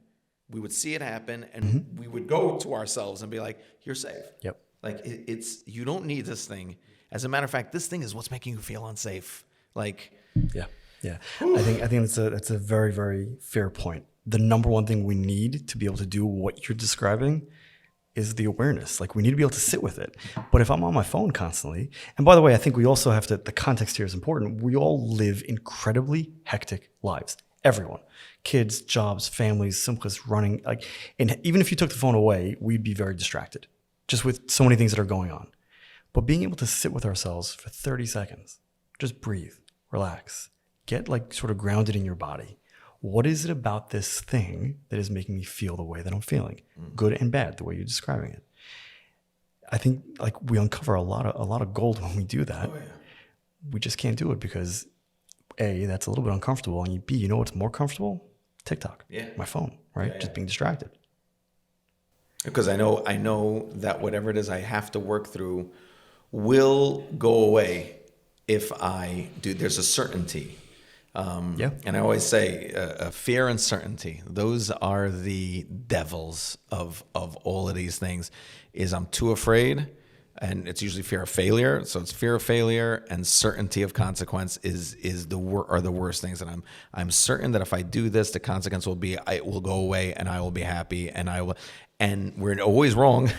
we would see it happen, and we would go to ourselves and be like, you're safe. Yep. Like, you don't need this thing. As a matter of fact, this thing is what's making you feel unsafe. Like, yeah. I think that's a very, very fair point. The number one thing we need to be able to do what you're describing is the awareness. Like, we need to be able to sit with it. But if I'm on my phone constantly, and by the way, I think we also have to, the context here is important. We all live incredibly hectic lives. Everyone, kids, jobs, families, simplest running, and even if you took the phone away, we'd be very distracted just with so many things that are going on. But being able to sit with ourselves for 30 seconds, just breathe, relax, get sort of grounded in your body. What is it about this thing that is making me feel the way that I'm feeling? Good and bad, the way you're describing it. I think we uncover a lot of gold when we do that. Oh, yeah. We just can't do it because A, that's a little bit uncomfortable, and B, you know what's more comfortable? TikTok, my phone, right? Yeah. Just being distracted. Because I know that whatever it is I have to work through will go away if I do. There's a certainty. And I always say fear and certainty, those are the devils of all of these things. Is I'm too afraid, and it's usually fear of failure. So it's fear of failure and certainty of consequence are the worst things. And I'm certain that if I do this, the consequence will be it will go away, and I will be happy, and we're always wrong.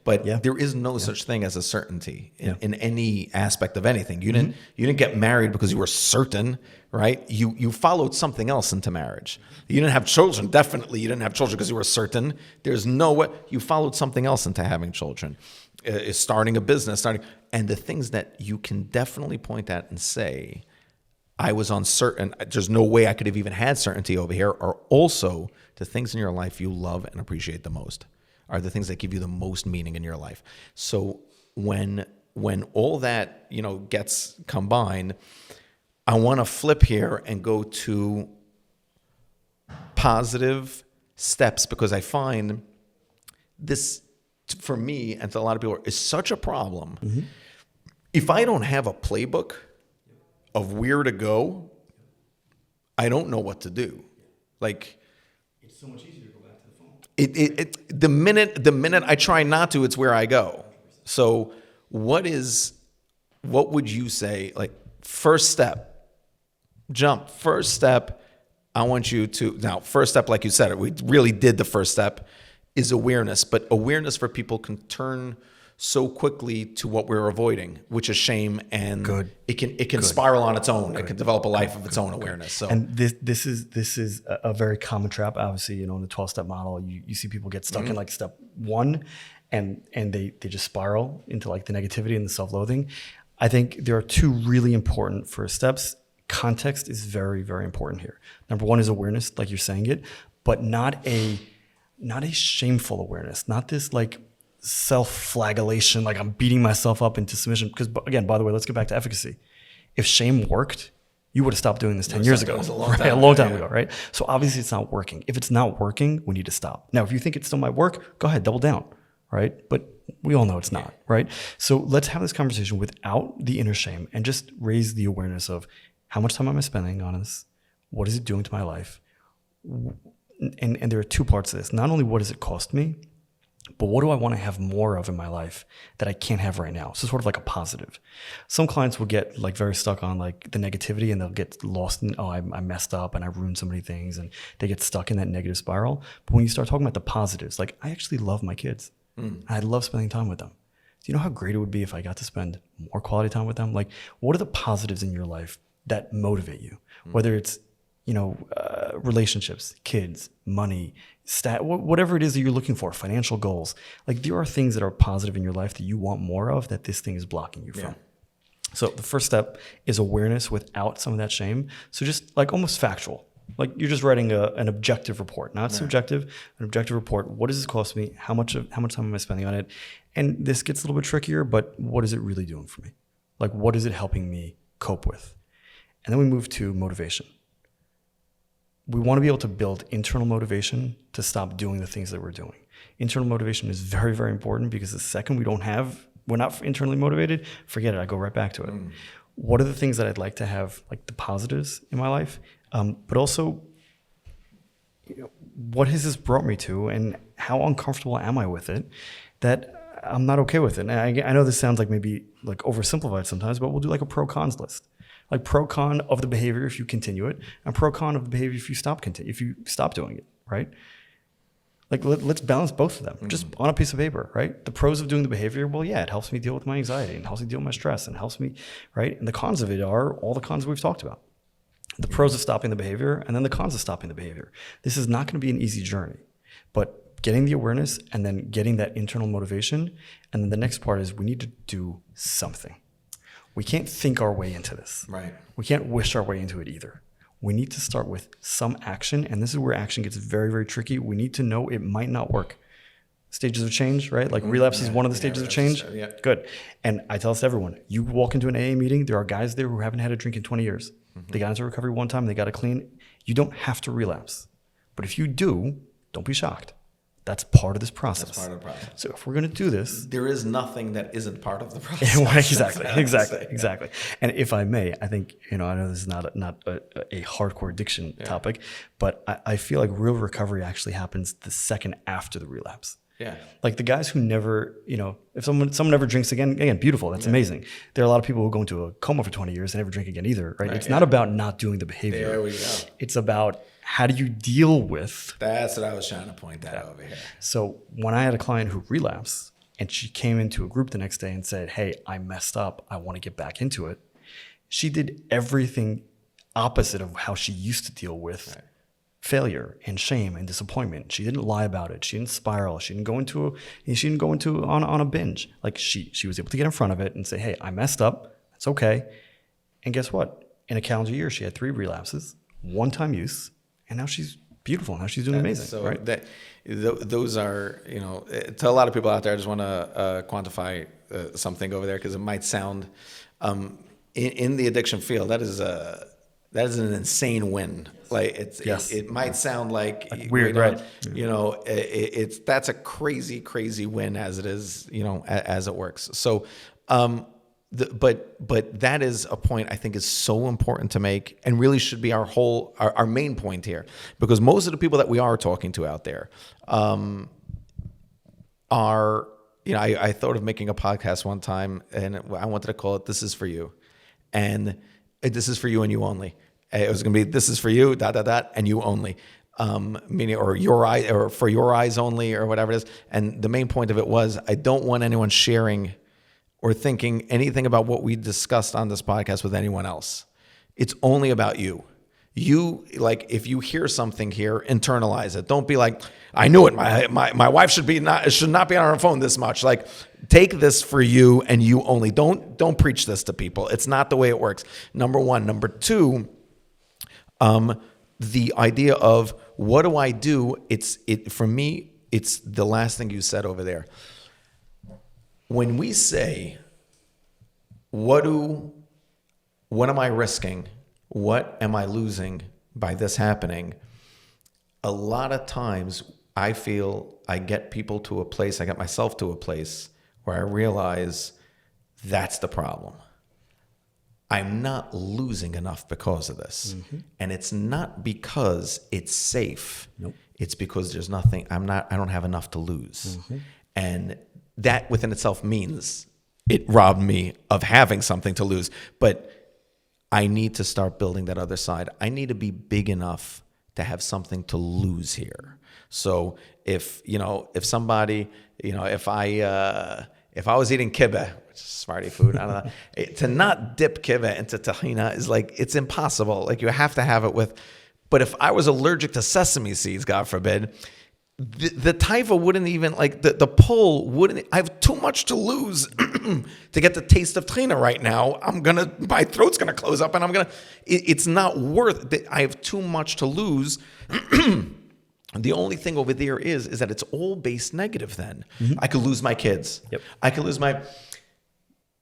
But there is no such thing as a certainty in any aspect of anything. You didn't get married because you were certain, right? You followed something else into marriage. You didn't have children. Definitely, you didn't have children because you were certain. There's no way you followed something else into having children. Starting a business, and the things that you can definitely point at and say, I was uncertain, there's no way I could have even had certainty over here, are also the things in your life you love and appreciate the most, are the things that give you the most meaning in your life. So when all that, gets combined, I want to flip here and go to positive steps, because I find this, for me and to a lot of people, is such a problem. If I don't have a playbook of where to go, I don't know what to do. Like, it's so much easier to go back to the phone. The minute I try not to, it's where I go. So what would you say, like, first step, first step, I want you to, now, first step, like you said, we really did the first step, is awareness. But awareness for people can turn so quickly to what we're avoiding, which is shame, and it can spiral on its own. It can develop a life of its own awareness. So, and this is a very common trap. Obviously, in the 12-step model, you see people get stuck in like step one, and they just spiral into like the negativity and the self-loathing. I think there are two really important first steps. Context is very, very important here. Number one is awareness, like you're saying it, but not a shameful awareness, not this like self-flagellation, like I'm beating myself up into submission. Because again, by the way, let's get back to efficacy. If shame worked, you would have stopped doing this 10 years ago, a long time ago, right? So obviously it's not working. If it's not working, we need to stop. Now, if you think it still might work, go ahead, double down, right? But We all know it's not, right? So let's have this conversation without the inner shame and just raise the awareness of how much time am I spending on this? What is it doing to my life? And there are two parts to this. Not only what does it cost me, but what do I want to have more of in my life that I can't have right now? So sort of like a positive. Some clients will get like very stuck on like the negativity, and they'll get lost in, I messed up and I ruined so many things, and they get stuck in that negative spiral. But when you start talking about the positives, like I actually love my kids. I love spending time with them. Do you know how great it would be if I got to spend more quality time with them? Like, what are the positives in your life that motivate you? Whether it's, relationships, kids, money, whatever it is that you're looking for, financial goals. Like there are things that are positive in your life that you want more of that this thing is blocking you from. So the first step is awareness without some of that shame. So just like almost factual. Like you're just writing an objective report, not subjective, an objective report. What does this cost me? How much time am I spending on it? And this gets a little bit trickier, but what is it really doing for me? Like what is it helping me cope with? And then we move to motivation. We want to be able to build internal motivation to stop doing the things that we're doing. Internal motivation is very, very important because the second we're not internally motivated, forget it, I go right back to it. What are the things that I'd like to have, like the positives in my life? But also, what has this brought me to, and how uncomfortable am I with it that I'm not okay with it? And I know this sounds like maybe like oversimplified sometimes, but we'll do like a pro-cons list. Like pro-con of the behavior if you continue it, and pro-con of the behavior if you stop doing it, right? Like let's balance both of them just on a piece of paper, right? The pros of doing the behavior, well, yeah, it helps me deal with my anxiety and helps me deal with my stress and helps me, right? And the cons of it are all the cons we've talked about. The pros of stopping the behavior and then the cons of stopping the behavior. This is not going to be an easy journey, but getting the awareness and then getting that internal motivation. And then the next part is we need to do something. We can't think our way into this. Right. We can't wish our way into it either. We need to start with some action, and this is where action gets very, very tricky. We need to know it might not work. Stages of change, right? Like relapse is one of the stages of change. Good. And I tell this to everyone, you walk into an AA meeting, there are guys there who haven't had a drink in 20 years. They got into recovery one time, they got to clean. You don't have to relapse. But if you do, don't be shocked. That's part of this process. That's part of the process. So if we're going to do this, there is nothing that isn't part of the process. Exactly. And if I may, I think, I know this is not a hardcore addiction topic, but I feel like real recovery actually happens the second after the relapse. Yeah. Like the guys who never, if someone never drinks again, beautiful. That's amazing. There are a lot of people who go into a coma for 20 years and never drink again either, right? It's not about not doing the behavior. There we go. It's about how do you deal with. That's what I was trying to point that over here. So when I had a client who relapsed and she came into a group the next day and said, hey, I messed up. I want to get back into it. She did everything opposite of how she used to deal with failure and shame and disappointment. She didn't lie about it. She didn't spiral. She didn't go into on a binge. Like she was able to get in front of it and say, hey, I messed up. It's okay. And guess what? In a calendar year, she had 3 relapses, one-time use, and now she's beautiful. Now she's doing amazing. So right? Those are, to a lot of people out there, I just want to quantify something over there because it might sound, in the addiction field, that is an insane win. Like it might sound like weird, right? That's a crazy win as it is, as it works. So, but that is a point I think is so important to make and really should be our main point here, because most of the people that we are talking to out there are, I thought of making a podcast one time and I wanted to call it "This Is For You," and this is for you and you only. It was going to be, this is for you, ... and you only. Meaning, or your eye, or for your eyes only, or whatever it is. And the main point of it was, I don't want anyone sharing or thinking anything about what we discussed on this podcast with anyone else. It's only about you. You, like, if you hear something here, internalize it. Don't be like, I knew it. My wife should not be on her phone this much. Like, take this for you and you only. Don't preach this to people. It's not the way it works. Number one. Number two, the idea of what do I do? For me, it's the last thing you said over there. When we say, what am I risking? What am I losing by this happening? A lot of times I feel I get people to a place, I get myself to a place where I realize that's the problem. I'm not losing enough because of this. And it's not because it's safe. Nope. It's because there's nothing, I don't have enough to lose. And that within itself means it robbed me of having something to lose. But I need to start building that other side. I need to be big enough to have something to lose here. So if somebody, if I was eating kibbeh, which is Sephardi food, I don't know, to not dip kibbeh into tahina is like, it's impossible. Like you have to have it with, but if I was allergic to sesame seeds, God forbid, the taiva wouldn't even, like the pull wouldn't, I have too much to lose to get the taste of tahina right now. My throat's going to close up and it's not worth it. I have too much to lose. The only thing over there is that it's all based negative then. I could lose my kids. Yep. I could lose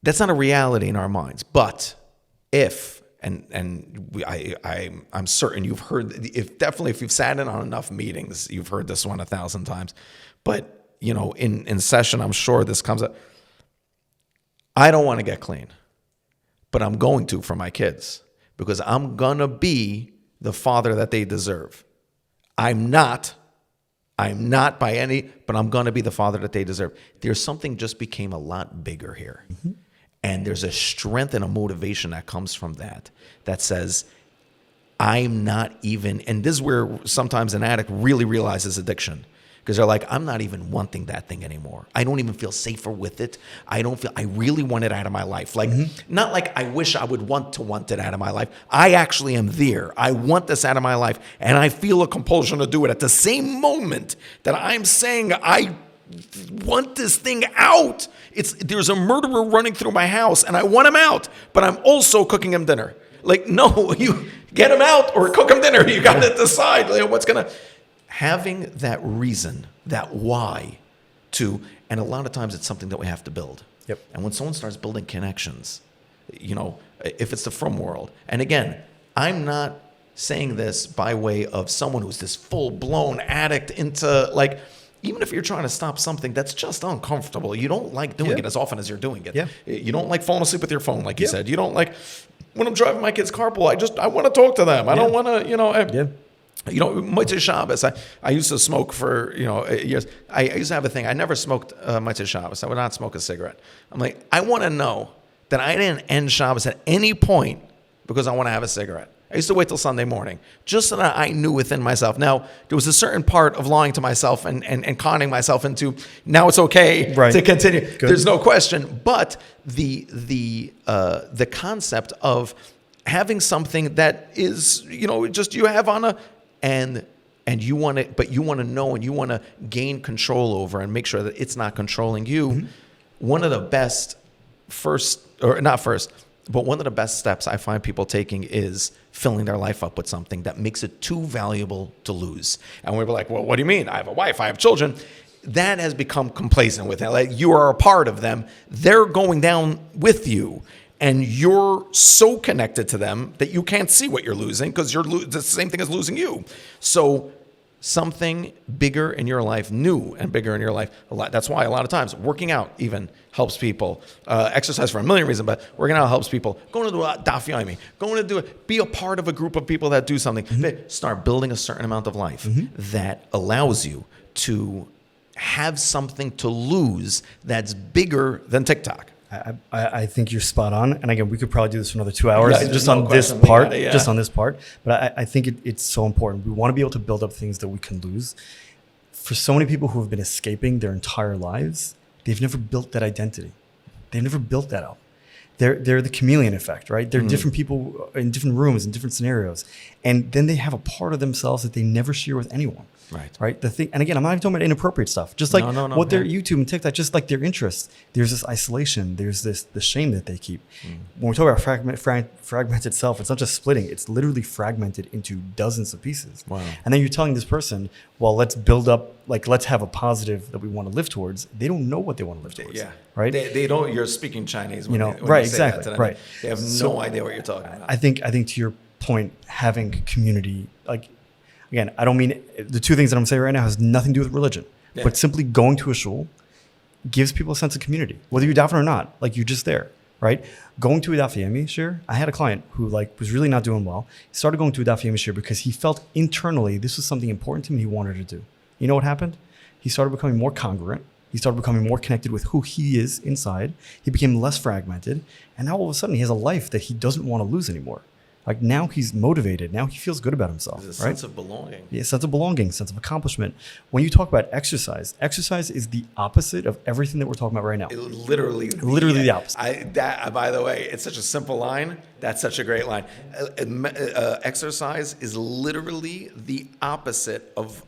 that's not a reality in our minds. But if, I'm certain you've heard, if you've sat in on enough meetings, you've heard this one 1,000 times. But, in session, I'm sure this comes up. I don't want to get clean, but I'm going to for my kids because I'm going to be the father that they deserve. I'm not by any, but I'm going to be the father that they deserve. There's something just became a lot bigger here. And there's a strength and a motivation that comes from that says, I'm not even, and this is where sometimes an addict really realizes addiction. Because they're like, I'm not even wanting that thing anymore. I don't even feel safer with it. I really want it out of my life. Like, not like I wish I would want it out of my life. I actually am there. I want this out of my life. And I feel a compulsion to do it at the same moment that I'm saying I want this thing out. There's a murderer running through my house and I want him out, but I'm also cooking him dinner. Like, no, you get him out or cook him dinner. You got to decide having that reason, that why and a lot of times it's something that we have to build. Yep. And when someone starts building connections, if it's the from world, and again, I'm not saying this by way of someone who's this full-blown addict into even if you're trying to stop something that's just uncomfortable, you don't like doing it as often as you're doing it. Yeah. You don't like falling asleep with your phone, like you said. You don't like when I'm driving my kids carpool. I want to talk to them. I don't want to, Motzei Shabbos. I used to smoke for years. I used to have a thing. I never smoked Motzei Shabbos. I would not smoke a cigarette. I'm like, I want to know that I didn't end Shabbos at any point because I want to have a cigarette. I used to wait till Sunday morning, just so that I knew within myself. Now, there was a certain part of lying to myself and conning myself into, now it's okay to continue. Good. There's no question. But the concept of having something that is, just you have on and you want to, but you want to know and you want to gain control over and make sure that it's not controlling you. One of the best one of the best steps I find people taking is filling their life up with something that makes it too valuable to lose. And we're like, well, what do you mean? I have a wife, I have children. That has become complacent with it. Like, you are a part of them. They're going down with you. And you're so connected to them that you can't see what you're losing because it's the same thing as losing you. So something bigger in your life, new and bigger in your life. That's why a lot of times working out even helps people. Exercise for a million reasons, but working out helps people. Going to do a daf yomi, going to do it, be a part of a group of people that do something. Start building a certain amount of life that allows you to have something to lose that's bigger than TikTok. I think you're spot on. And again, we could probably do this for another 2 hours just on this part. But I think it's so important. We want to be able to build up things that we can lose. For so many people who have been escaping their entire lives, they've never built that identity. They've never built that up. They're the chameleon effect, right? They're different people in different rooms, in different scenarios. And then they have a part of themselves that they never share with anyone. Right. The thing, and again, I'm not even talking about inappropriate stuff. Just like what their YouTube and TikTok, just like their interests. There's this isolation. There's the shame that they keep. When we talk about fragmented self, it's not just splitting. It's literally fragmented into dozens of pieces. Wow. And then you're telling this person, well, let's build up, let's have a positive that we want to live towards. They don't know what they want to live towards. Yeah. Right. They don't. You're speaking Chinese. When when right. You say Exactly. That to them. Right. They have no idea what you're talking about. I think to your point, having community, again, I don't mean the two things that I'm saying right now has nothing to do with religion, but simply going to a shul, gives people a sense of community, whether you're davening or not. Like, you're just there, right? Going to a daf yomi shir, I had a client who like was really not doing well. He started going to a daf yomi shir because he felt internally this was something important to him he wanted to do. You know what happened? He started becoming more congruent. He started becoming more connected with who he is inside. He became less fragmented. And now all of a sudden he has a life that he doesn't want to lose anymore. Like, now he's motivated. Now he feels good about himself. There's a right? sense of belonging. Yeah, sense of belonging, sense of accomplishment. When you talk about exercise is the opposite of everything that we're talking about right now. Literally the opposite. By the way, it's such a simple line. That's such a great line. Exercise is literally the opposite of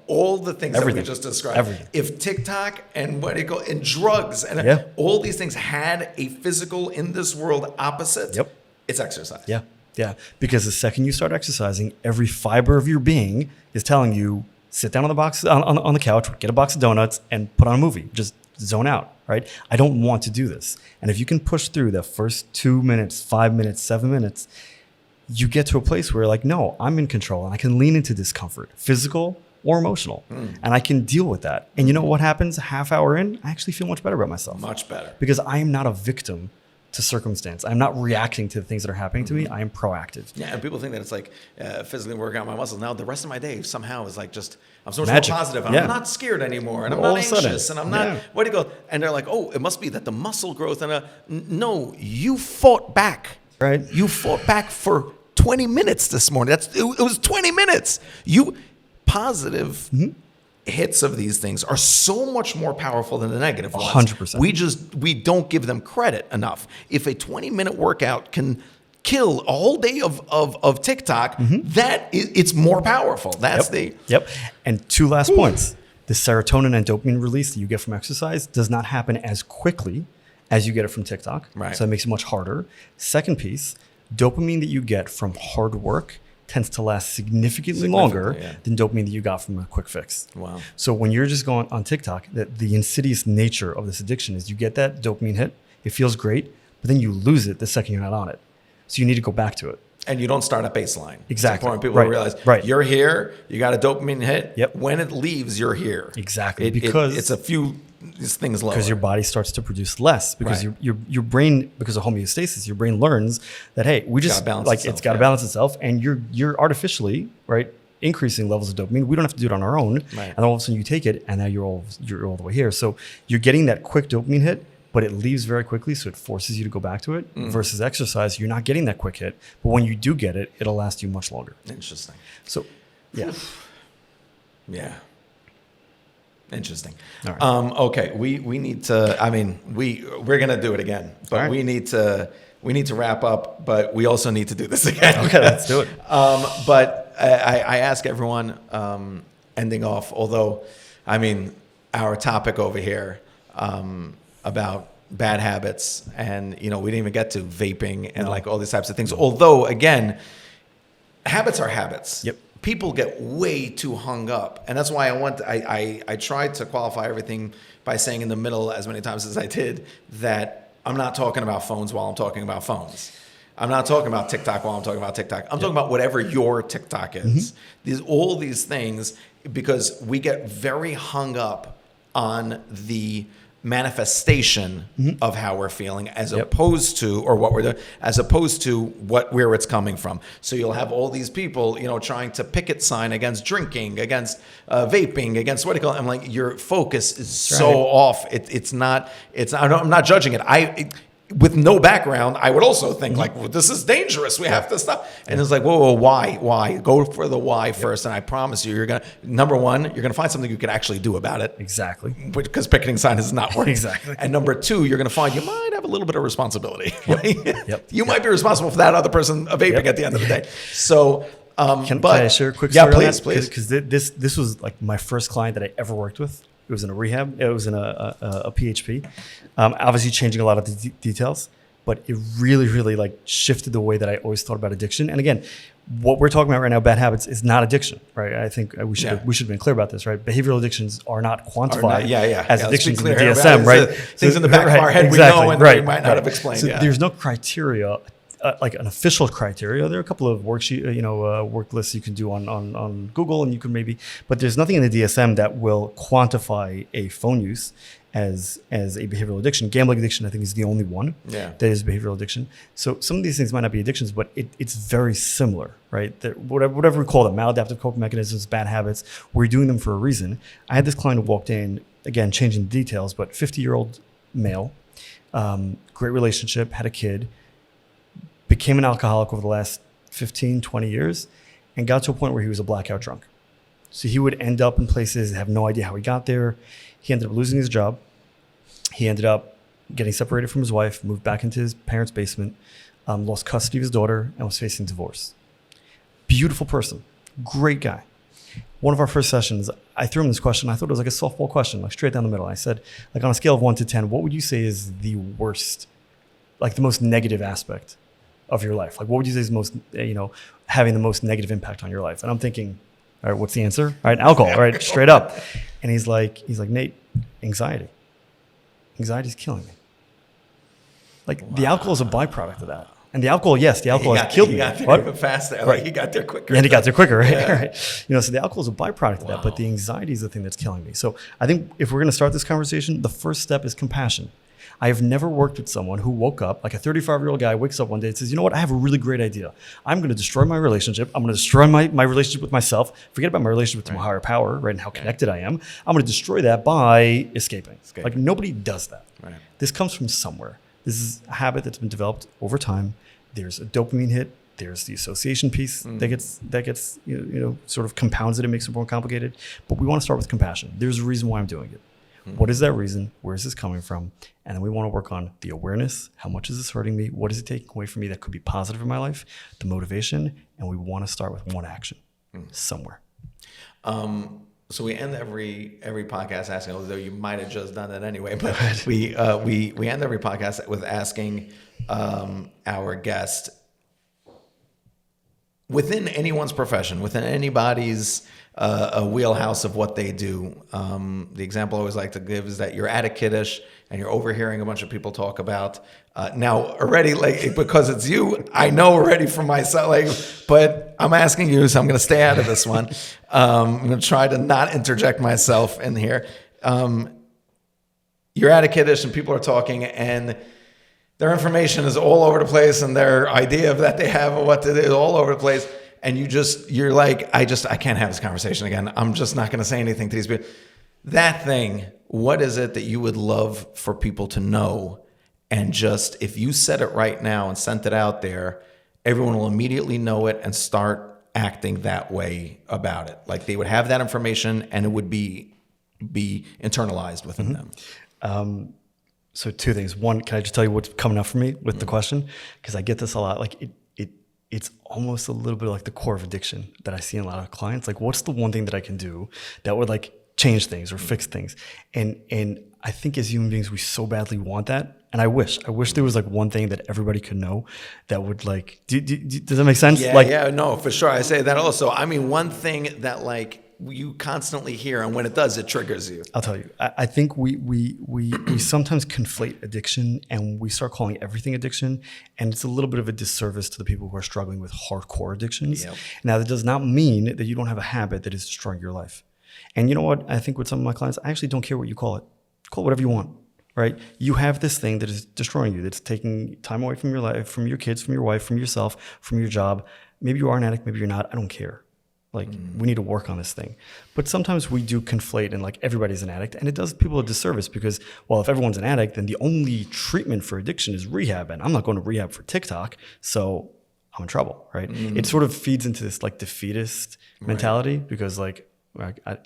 all the things Everything. that we just described. Everything. If TikTok and and drugs and all these things had a physical in this world opposite, it's exercise. Yeah, because the second you start exercising, every fiber of your being is telling you, sit down on the couch, get a box of donuts, and put on a movie. Just zone out, right? I don't want to do this. And if you can push through the first 2 minutes, 5 minutes, 7 minutes, you get to a place where, like, no, I'm in control and I can lean into discomfort, physical or emotional, and I can deal with that. And you know what happens? A half hour in, I actually feel much better about myself. Much better. Because I am not a victim to circumstance. I'm not reacting to the things that are happening to me. I am proactive. Yeah, and people think that it's like physically working out my muscles. Now the rest of my day somehow is like just, I'm so much Magic. more positive. I'm not scared anymore, and I'm All not of a sudden, anxious, and I'm not, what do you go? And they're like, oh, it must be that the muscle growth no, you fought back. Right. You fought back for 20 minutes this morning. It was 20 minutes. Positive hits of these things are so much more powerful than the negative ones. 100%. We don't give them credit enough. If a 20-minute workout can kill a whole day of TikTok, it's more powerful. That's Yep. And two last points. The serotonin and dopamine release that you get from exercise does not happen as quickly as you get it from TikTok. Right. So it makes it much harder. Second piece, dopamine that you get from hard work tends to last significantly longer than dopamine that you got from a quick fix. Wow. So when you're just going on TikTok, the insidious nature of this addiction is you get that dopamine hit, it feels great, but then you lose it the second you're not on it. So you need to go back to it. And you don't start at baseline. Exactly. It's important people realize you're here, you got a dopamine hit. Yep. When it leaves, you're here. Exactly. Because it's a few things lower. Because your body starts to produce less. Because your brain, because of homeostasis, your brain learns that, hey, we just it's got to balance itself, and you're artificially increasing levels of dopamine. We don't have to do it on our own. Right. And all of a sudden you take it, and now you're all the way here. So you're getting that quick dopamine hit, but it leaves very quickly, so it forces you to go back to it. Versus exercise, you're not getting that quick hit, but when you do get it, it'll last you much longer. Interesting. So, yeah. Interesting. All right. Okay, we need to. I mean, we're gonna do it again, but we need to wrap up. But we also need to do this again. Okay, let's do it. But I ask everyone, ending off. Although, I mean, our topic over here about bad habits, and we didn't even get to vaping and like all these types of things. Although, again, habits are habits. Yep. People get way too hung up, and that's why I tried to qualify everything by saying in the middle as many times as I did that I'm not talking about phones while I'm talking about phones. I'm not talking about TikTok while I'm talking about TikTok. I'm talking about whatever your TikTok is. All these things, because we get very hung up on the manifestation of how we're feeling as opposed to, or what we're doing, as opposed to where it's coming from. So you'll have all these people, trying to picket sign against drinking, against vaping, against I'm like, your focus is so off. It's not, I'm not judging it. With no background, I would also think well, this is dangerous. We have to stop. And it's like, whoa, why? Go for the why first. And I promise you, number one, you're going to find something you can actually do about it. Exactly. Because picketing sign is not working. Exactly. And number two, you're going to find you might have a little bit of responsibility. Yep. You might be responsible for that other person vaping at the end of the day. So, can I share a quick story? Yeah, please. Because this was like my first client that I ever worked with. It was in a rehab. It was in a PHP. Obviously changing a lot of the details, but it really, really like shifted the way that I always thought about addiction. And again, what we're talking about right now, bad habits, is not addiction, right? I think we should have been clear about this, right? Behavioral addictions are not quantified as addictions in the DSM, right? Things in the back of our head we know and we might not have explained. So there's no criteria. Like an official criteria. There are a couple of worksheet, work lists you can do on Google, and you can but there's nothing in the DSM that will quantify a phone use. as a behavioral addiction. Gambling addiction, I think, is the only one that is behavioral addiction. So some of these things might not be addictions, but it's very similar, right? That whatever we call them, maladaptive coping mechanisms, bad habits, we're doing them for a reason. I had this client who walked in, again, changing the details, but 50-year-old male, great relationship, had a kid, became an alcoholic over the last 15, 20 years, and got to a point where he was a blackout drunk. So he would end up in places, have no idea how he got there. He ended up losing his job. He ended up getting separated from his wife, moved back into his parents' basement, lost custody of his daughter, and was facing divorce. Beautiful person, great guy. One of our first sessions, I threw him this question. I thought it was like a softball question, like straight down the middle. I said, like on a scale of 1 to 10, what would you say is the worst, like the most negative aspect of your life? Like what would you say is most, having the most negative impact on your life? And I'm thinking, all right, what's the answer? All right, alcohol, all right, straight up. And he's like, Nate, anxiety. Anxiety is killing me. Like the alcohol is a byproduct of that. And the alcohol, yes, the alcohol has killed me. He got there even faster. Like he got there quicker. And he got there quicker, right? Yeah. Right. So the alcohol is a byproduct of that, but the anxiety is the thing that's killing me. So I think if we're going to start this conversation, the first step is compassion. I have never worked with someone who woke up, like a 35-year-old guy wakes up one day and says, you know what, I have a really great idea. I'm going to destroy my relationship. I'm going to destroy my relationship with myself. Forget about my relationship with my higher power, right, and how connected I am. I'm going to destroy that by escaping. Like nobody does that. Right. This comes from somewhere. This is a habit that's been developed over time. There's a dopamine hit. There's the association piece that gets sort of compounds it and makes it more complicated. But we want to start with compassion. There's a reason why I'm doing it. What is that reason? Where is this coming from? And then we want to work on the awareness. How much is this hurting me? What is it taking away from me that could be positive in my life? The motivation. And we want to start with one action somewhere. So we end every podcast asking, although you might have just done it anyway, but we end every podcast with asking our guest, within anyone's profession, within anybody's a wheelhouse of what they do. The example I always like to give is that you're at a kiddush and you're overhearing a bunch of people talk about, now already, like, because it's you, I know already from myself, like, but I'm asking you, so I'm going to stay out of this one. I'm going to try to not interject myself in here. You're at a kiddush and people are talking and their information is all over the place and their idea of that they have of what to do is all over the place. And you're like, I can't have this conversation again. I'm just not going to say anything to these people. That thing, what is it that you would love for people to know? And just, if you said it right now and sent it out there, everyone will immediately know it and start acting that way about it. Like they would have that information and it would be internalized within them. So two things. One, can I just tell you what's coming up for me with the question? Because I get this a lot. Like it's almost a little bit like the core of addiction that I see in a lot of clients. Like, what's the one thing that I can do that would like change things or fix things? And I think as human beings, we so badly want that. And I wish there was like one thing that everybody could know that would like, does that make sense? Yeah, no, for sure. I say that also. I mean, one thing that like you constantly hear, and when it does, it triggers you. I'll tell you. I think we sometimes conflate addiction and we start calling everything addiction, and it's a little bit of a disservice to the people who are struggling with hardcore addictions. Yep. Now, that does not mean that you don't have a habit that is destroying your life. And you know what? I think with some of my clients, I actually don't care what you call it. Call it whatever you want, right? You have this thing that is destroying you, that's taking time away from your life, from your kids, from your wife, from yourself, from your job. Maybe you are an addict, maybe you're not. I don't care. Like, we need to work on this thing. But sometimes we do conflate and like everybody's an addict, and it does people a disservice because, well, if everyone's an addict, then the only treatment for addiction is rehab, and I'm not going to rehab for TikTok, so I'm in trouble, right? It sort of feeds into this like defeatist mentality because like,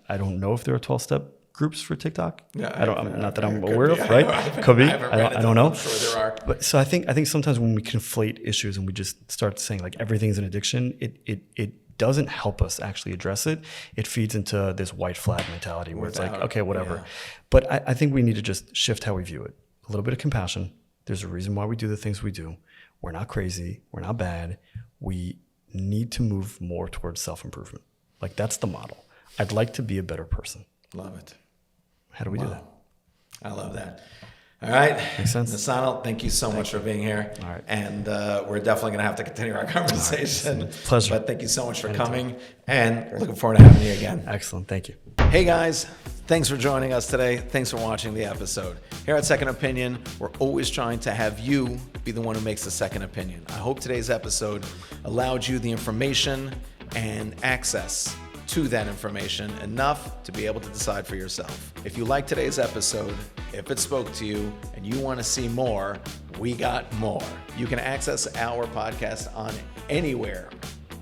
I don't know if there are 12-step groups for TikTok. Yeah, not that I'm aware of, right? Could be. I don't know. I'm sure there are. But so I think sometimes when we conflate issues and we just start saying like everything's an addiction, it doesn't help us actually address it. It feeds into this white flag mentality where it's like, okay, whatever. Yeah. But I think we need to just shift how we view it. A little bit of compassion. There's a reason why we do the things we do. We're not crazy. We're not bad. We need to move more towards self-improvement. Like that's the model. I'd like to be a better person. Love it. How do we do that? I love that. All right. Makes sense. Nasano, thank you so much for being here. All right. And we're definitely going to have to continue our conversation. Right. Pleasure. But thank you so much for coming. And looking forward to having you again. Excellent. Thank you. Hey, guys. Thanks for joining us today. Thanks for watching the episode. Here at Second Opinion, we're always trying to have you be the one who makes the second opinion. I hope today's episode allowed you the information and access to that information enough to be able to decide for yourself. If you like today's episode, if it spoke to you and you want to see more, we got more. You can access our podcast on anywhere,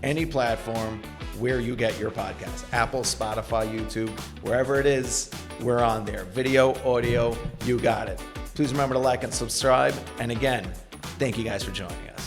any platform where you get your podcast. Apple, Spotify, YouTube, wherever it is, we're on there. Video, audio, you got it. Please remember to like and subscribe. And again, thank you guys for joining us.